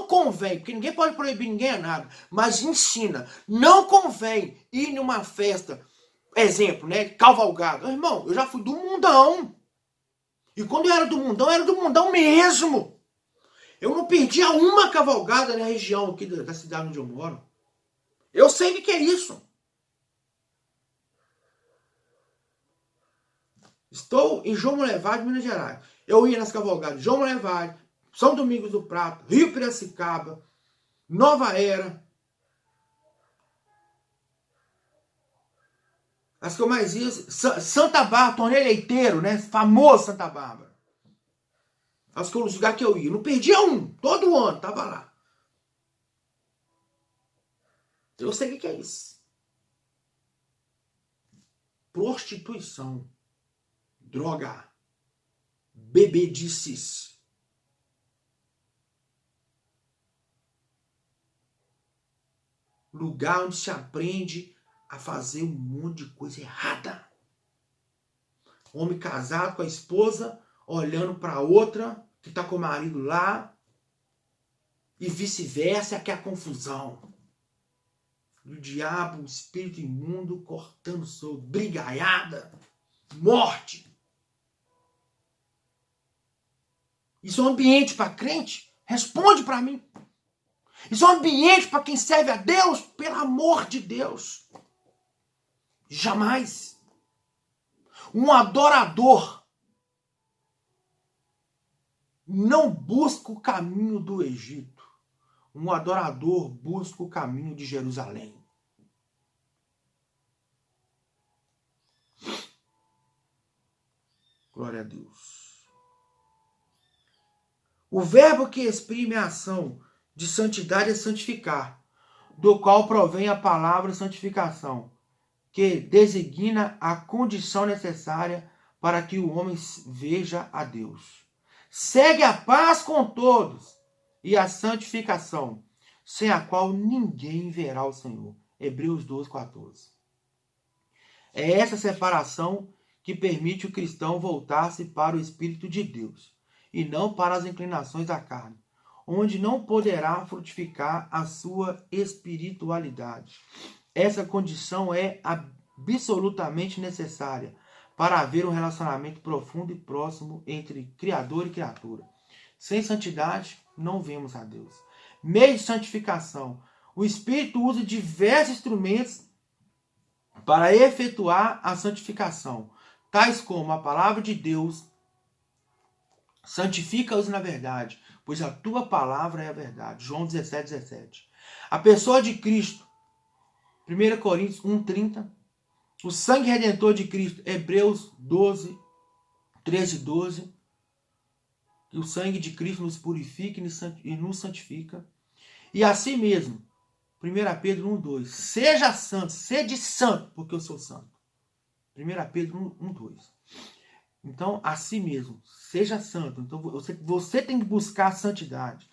convém, porque ninguém pode proibir ninguém a nada, mas ensina, não convém ir numa festa, exemplo, né, cavalgada. Irmão, eu já fui do mundão. E quando eu era do mundão mesmo. Eu não perdia uma cavalgada na região aqui da cidade onde eu moro. Eu sei o que é isso. Estou em João Molevade, Minas Gerais. Eu ia nas cavalgadas João Molevade, São Domingos do Prata, Rio Piracicaba, Nova Era. As que eu mais ia, Santa Bárbara, Torneio Leiteiro, né? Famoso Santa Bárbara. Os lugares que eu ia. Não perdia um. Todo ano tava lá. Eu sei o que é isso. Prostituição. Droga. Bebedices. Lugar onde se aprende a fazer um monte de coisa errada. Homem casado com a esposa, olhando para outra que está com o marido lá, e vice-versa, que é a confusão. E o diabo, o espírito imundo, cortando sobre, brigaiada, morte. Isso é um ambiente para crente? Responde para mim. Isso é um ambiente para quem serve a Deus? Pelo amor de Deus. Jamais. Um adorador não busca o caminho do Egito. Um adorador busca o caminho de Jerusalém. Glória a Deus. O verbo que exprime a ação de santidade é santificar, do qual provém a palavra santificação, que designa a condição necessária para que o homem veja a Deus. Segue a paz com todos e a santificação, sem a qual ninguém verá o Senhor. Hebreus 12:14. É essa separação que permite o cristão voltar-se para o Espírito de Deus, e não para as inclinações da carne, onde não poderá frutificar a sua espiritualidade. Essa condição é absolutamente necessária para haver um relacionamento profundo e próximo entre Criador e criatura. Sem santidade, não vemos a Deus. Meio de santificação. O Espírito usa diversos instrumentos para efetuar a santificação, tais como a palavra de Deus. Santifica-os na verdade, pois a tua palavra é a verdade. João 17:17. A pessoa de Cristo. 1 Coríntios 1:30. O sangue redentor de Cristo. Hebreus 13:12. Que o sangue de Cristo nos purifica e nos santifica. E assim mesmo, 1 Pedro 1:2. Seja santo, sede santo, porque eu sou santo. 1 Pedro 1:2. Então, assim mesmo, seja santo. Então, você tem que buscar a santidade.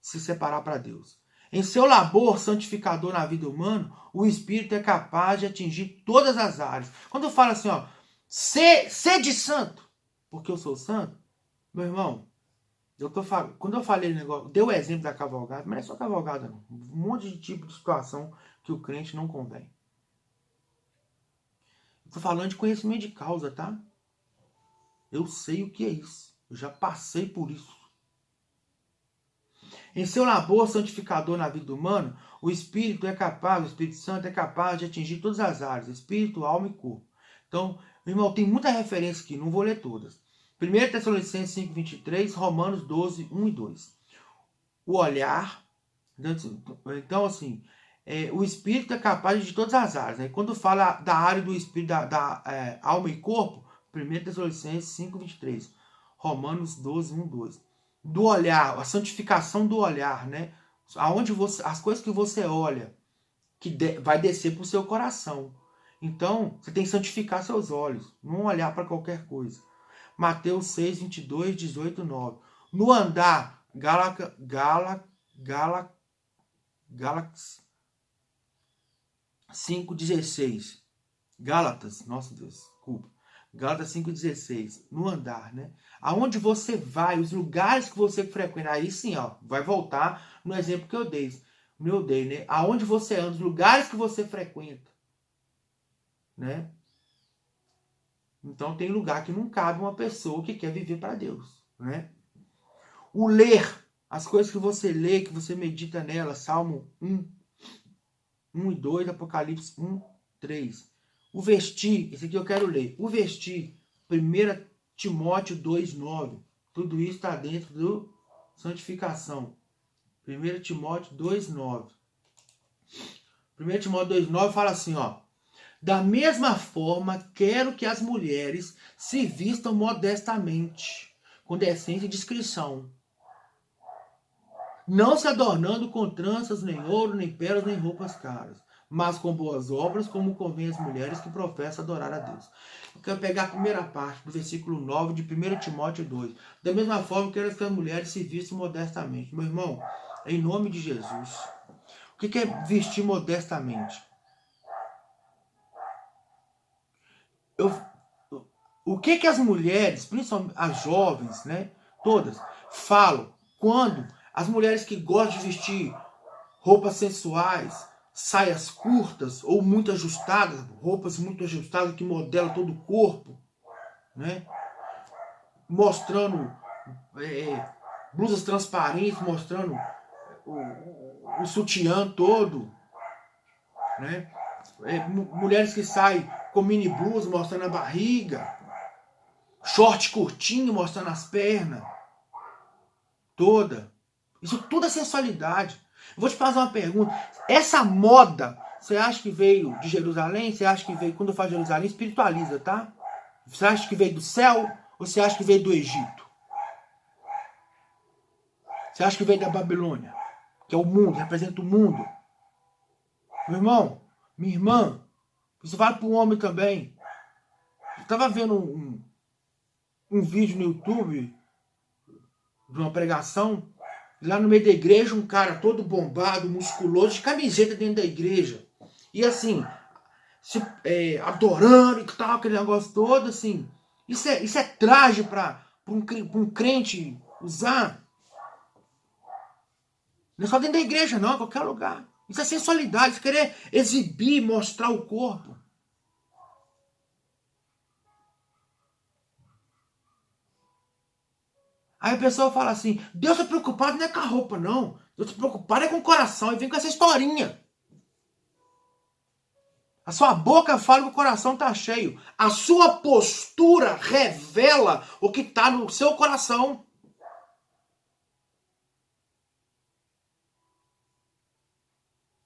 Se separar para Deus. Em seu labor santificador na vida humana, o Espírito é capaz de atingir todas as áreas. Quando eu falo assim, ó, sede santo, porque eu sou santo, meu irmão, quando eu falei o negócio, deu o exemplo da cavalgada, mas não é só cavalgada não. Um monte de tipo de situação que o crente não convém. Estou falando de conhecimento de causa, tá? Eu sei o que é isso. Eu já passei por isso. Em seu labor santificador na vida humana, o Espírito Santo é capaz de atingir todas as áreas, espírito, alma e corpo. Então, irmão, tem muita referência aqui, não vou ler todas. 1 Tessalonicenses 5:23, Romanos 12:1 e 2. O olhar, então assim, o Espírito é capaz de todas as áreas. Né? Quando fala da área do Espírito, da alma e corpo, 1 Tessalonicenses 5:23, Romanos 12:1 e 2. Do olhar, a santificação do olhar, né? As coisas que você olha, que vai descer para o seu coração. Então, você tem que santificar seus olhos, não olhar para qualquer coisa. Mateus 6:22, 18, 9. No andar, Gálatas 5:16. Gálatas, nossa Deus, desculpa. Gálatas 5:16. No andar, né? Aonde você vai, os lugares que você frequenta, aí sim, ó, vai voltar no exemplo que eu dei, né? Aonde você anda, os lugares que você frequenta, né? Então tem lugar que não cabe uma pessoa que quer viver para Deus, né? O ler, as coisas que você lê, que você medita nela, Salmo 1 e 2, Apocalipse 1:3. O vestir, esse aqui eu quero ler. O vestir, 1 Timóteo 2:9. Tudo isso está dentro do santificação. 1 Timóteo 2:9. 1 Timóteo 2:9 fala assim, ó. Da mesma forma, quero que as mulheres se vistam modestamente, com decência e discrição, não se adornando com tranças, nem ouro, nem pérolas, nem roupas caras, mas com boas obras, como convém às mulheres que professam adorar a Deus. Eu quero pegar a primeira parte do versículo 9 de 1 Timóteo 2. Da mesma forma, quero que as mulheres se vistam modestamente. Meu irmão, em nome de Jesus, o que é vestir modestamente? O que as mulheres, principalmente as jovens, né, todas, falam quando as mulheres que gostam de vestir roupas sensuais, saias curtas ou muito ajustadas, roupas muito ajustadas que modelam todo o corpo, né, mostrando blusas transparentes, mostrando o sutiã todo, né, mulheres que saem com mini blusa mostrando a barriga, short curtinho mostrando as pernas, toda. Isso tudo é sensualidade. Eu vou te fazer uma pergunta. Essa moda, você acha que veio de Jerusalém? Você acha que veio, quando eu falo Jerusalém, espiritualiza, tá? Você acha que veio do céu ou você acha que veio do Egito? Você acha que veio da Babilônia? Que é o mundo, representa o mundo. Meu irmão, minha irmã, isso vale para o homem também. Eu estava vendo um vídeo no YouTube de uma pregação. Lá no meio da igreja, um cara todo bombado, musculoso, de camiseta dentro da igreja. E assim, adorando e tal, aquele negócio todo, assim. Isso é traje para um crente usar. Não é só dentro da igreja, não, em qualquer lugar. Isso é sensualidade, isso é querer exibir, mostrar o corpo. Aí a pessoa fala assim, Deus está preocupado não é com a roupa, não. Deus está preocupado é com o coração. E vem com essa historinha. A sua boca fala que o coração está cheio. A sua postura revela o que está no seu coração.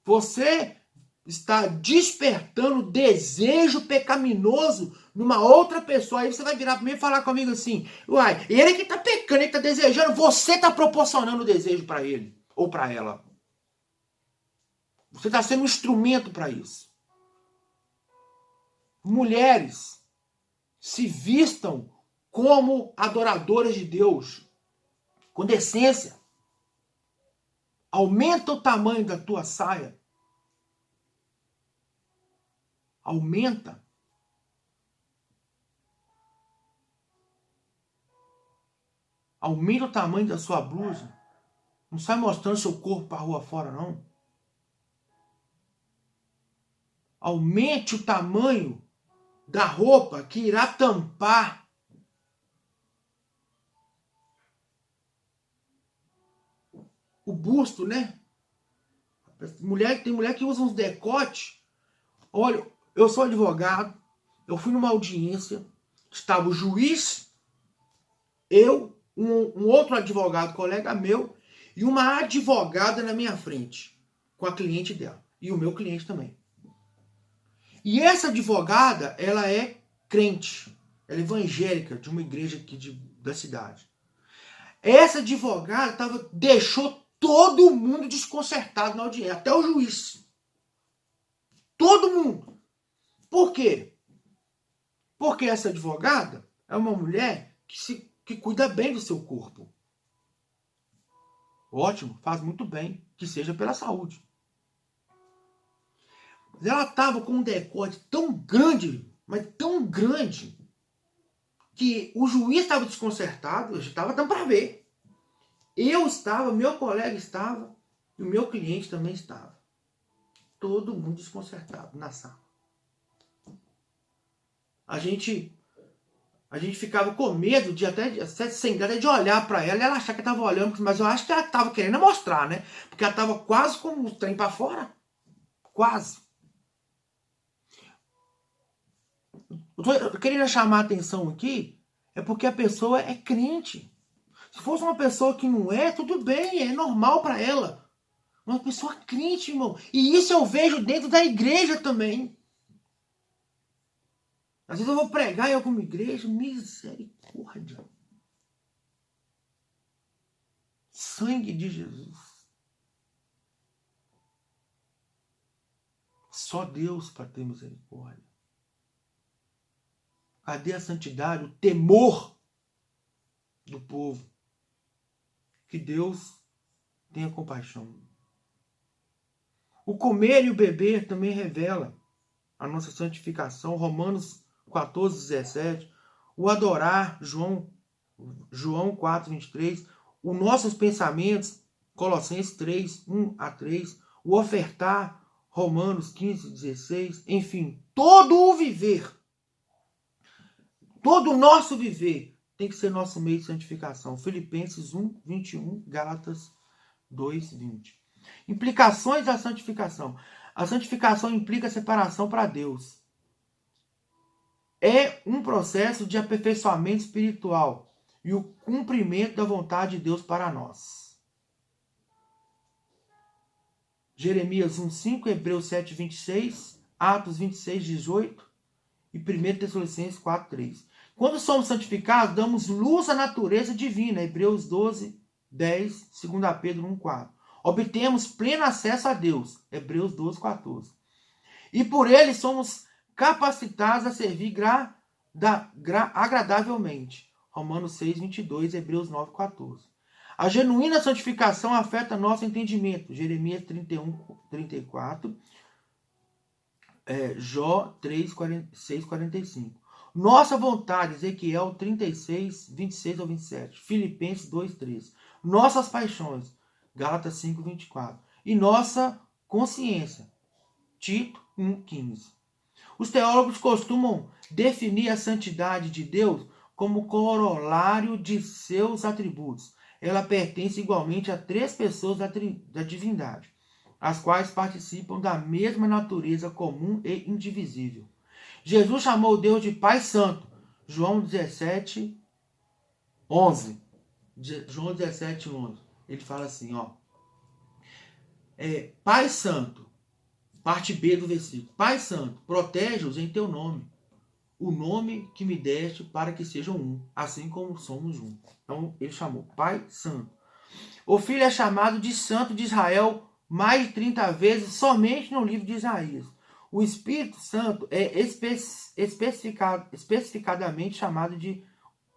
Você está despertando desejo pecaminoso numa outra pessoa. Aí você vai virar para mim e falar comigo assim, uai, ele que está pecando, ele está desejando, você está proporcionando o desejo para ele ou para ela. Você está sendo um instrumento para isso. Mulheres, se vistam como adoradoras de Deus, com decência. Aumenta o tamanho da tua saia. Aumenta. Aumenta o tamanho da sua blusa. Não sai mostrando seu corpo para a rua fora, não. Aumente o tamanho da roupa que irá tampar o busto, né? Tem mulher que usa uns decotes. Olha, eu sou advogado, eu fui numa audiência, estava o juiz, eu, um outro advogado, colega meu, e uma advogada na minha frente, com a cliente dela, e o meu cliente também. E essa advogada, ela é crente, ela é evangélica, de uma igreja aqui da cidade. Essa advogada deixou todo mundo desconcertado na audiência, até o juiz. Todo mundo. Por quê? Porque essa advogada é uma mulher que cuida bem do seu corpo. Ótimo, faz muito bem, que seja pela saúde. Mas ela estava com um decote tão grande, mas tão grande, que o juiz estava desconcertado, estava dando para ver. Eu estava, meu colega estava, e o meu cliente também estava. Todo mundo desconcertado na sala. A gente ficava com medo de até sem graça de olhar para ela e ela achar que estava olhando, mas eu acho que ela estava querendo mostrar, né? Porque ela estava quase com o trem para fora. Quase. Eu queria chamar a atenção aqui, é porque a pessoa é crente. Se fosse uma pessoa que não é, tudo bem, é normal para ela. Uma pessoa crente, irmão. E isso eu vejo dentro da igreja também. Às vezes eu vou pregar em alguma igreja, misericórdia. Sangue de Jesus. Só Deus para ter misericórdia. Cadê a santidade, o temor do povo? Que Deus tenha compaixão. O comer e o beber também revela a nossa santificação. Romanos 14:17. O adorar, João 4:23. Os nossos pensamentos, Colossenses 3:1-3. O ofertar, Romanos 15:16. Enfim, todo o viver, todo o nosso viver tem que ser nosso meio de santificação. Filipenses 1:21, Gálatas 2:20. Implicações da santificação. A santificação implica separação para Deus. é um processo de aperfeiçoamento espiritual e o cumprimento da vontade de Deus para nós. Jeremias 1:5, Hebreus 7:26, Atos 26:18 e 1 Tessalonicenses 4:3. Quando somos santificados, damos luz à natureza divina, Hebreus 12:10, 2 Pedro 1:4. Obtemos pleno acesso a Deus, Hebreus 12:14. E por ele somos capacitados a servir agradavelmente, Romanos 6:22, Hebreus 9:14. A genuína santificação afeta nosso entendimento, Jeremias 31:34, Jó 3:6-45. Nossa vontade, Ezequiel 36:26-27, Filipenses 2:3. Nossas paixões, Gálatas 5:24. E nossa consciência, Tito 1:15. Os teólogos costumam definir a santidade de Deus como corolário de seus atributos. Ela pertence igualmente a 3 pessoas da divindade, as quais participam da mesma natureza comum e indivisível. Jesus chamou Deus de Pai Santo, João 17:11. João 17:11. Ele fala assim, Pai Santo, parte B do versículo. Pai Santo, protege-os em teu nome, o nome que me deste para que sejam um, assim como somos um. Então ele chamou Pai Santo. O Filho é chamado de Santo de Israel mais de 30 vezes somente no livro de Isaías. O Espírito Santo é especificadamente chamado de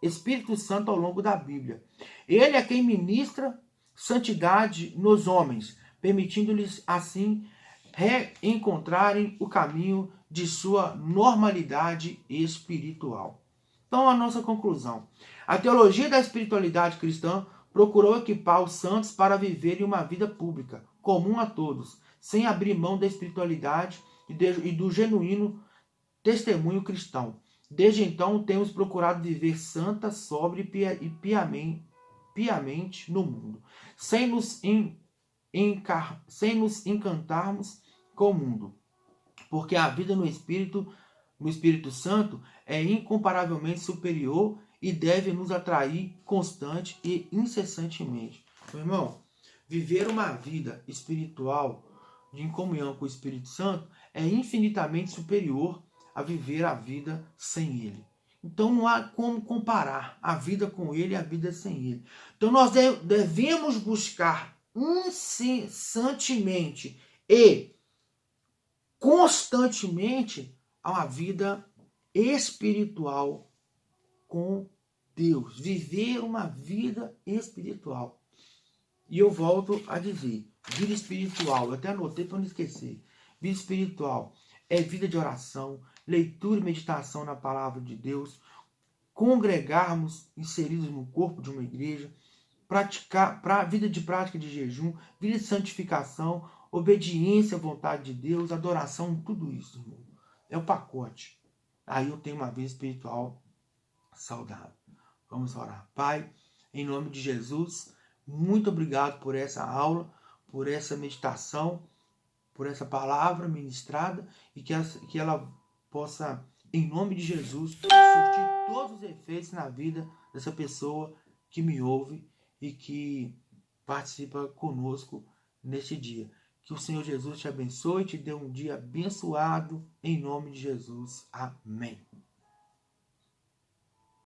Espírito Santo ao longo da Bíblia. Ele é quem ministra santidade nos homens, permitindo-lhes assim reencontrarem o caminho de sua normalidade espiritual. Então, a nossa conclusão. A teologia da espiritualidade cristã procurou equipar os santos para viverem uma vida pública, comum a todos, sem abrir mão da espiritualidade e do genuíno testemunho cristão. Desde então, temos procurado viver santa, sóbria e piamente no mundo, sem nos encantarmos com o mundo, porque a vida no Espírito Santo é incomparavelmente superior e deve nos atrair constante e incessantemente. Meu irmão, viver uma vida espiritual em comunhão com o Espírito Santo é infinitamente superior a viver a vida sem Ele. Então não há como comparar a vida com Ele e a vida sem Ele. Então nós devemos buscar incessantemente e constantemente uma vida espiritual com Deus. Viver uma vida espiritual. E eu volto a dizer, vida espiritual, eu até anotei para não esquecer. Vida espiritual é vida de oração, leitura e meditação na palavra de Deus, congregarmos inseridos no corpo de uma igreja, vida de prática de jejum, vida de santificação, obediência à vontade de Deus, adoração, tudo isso, irmão. É o pacote. Aí eu tenho uma vida espiritual saudável. Vamos orar. Pai, em nome de Jesus, muito obrigado por essa aula, por essa meditação, por essa palavra ministrada e que ela possa, em nome de Jesus, surtir todos os efeitos na vida dessa pessoa que me ouve e que participa conosco neste dia. Que o Senhor Jesus te abençoe e te dê um dia abençoado, em nome de Jesus. Amém.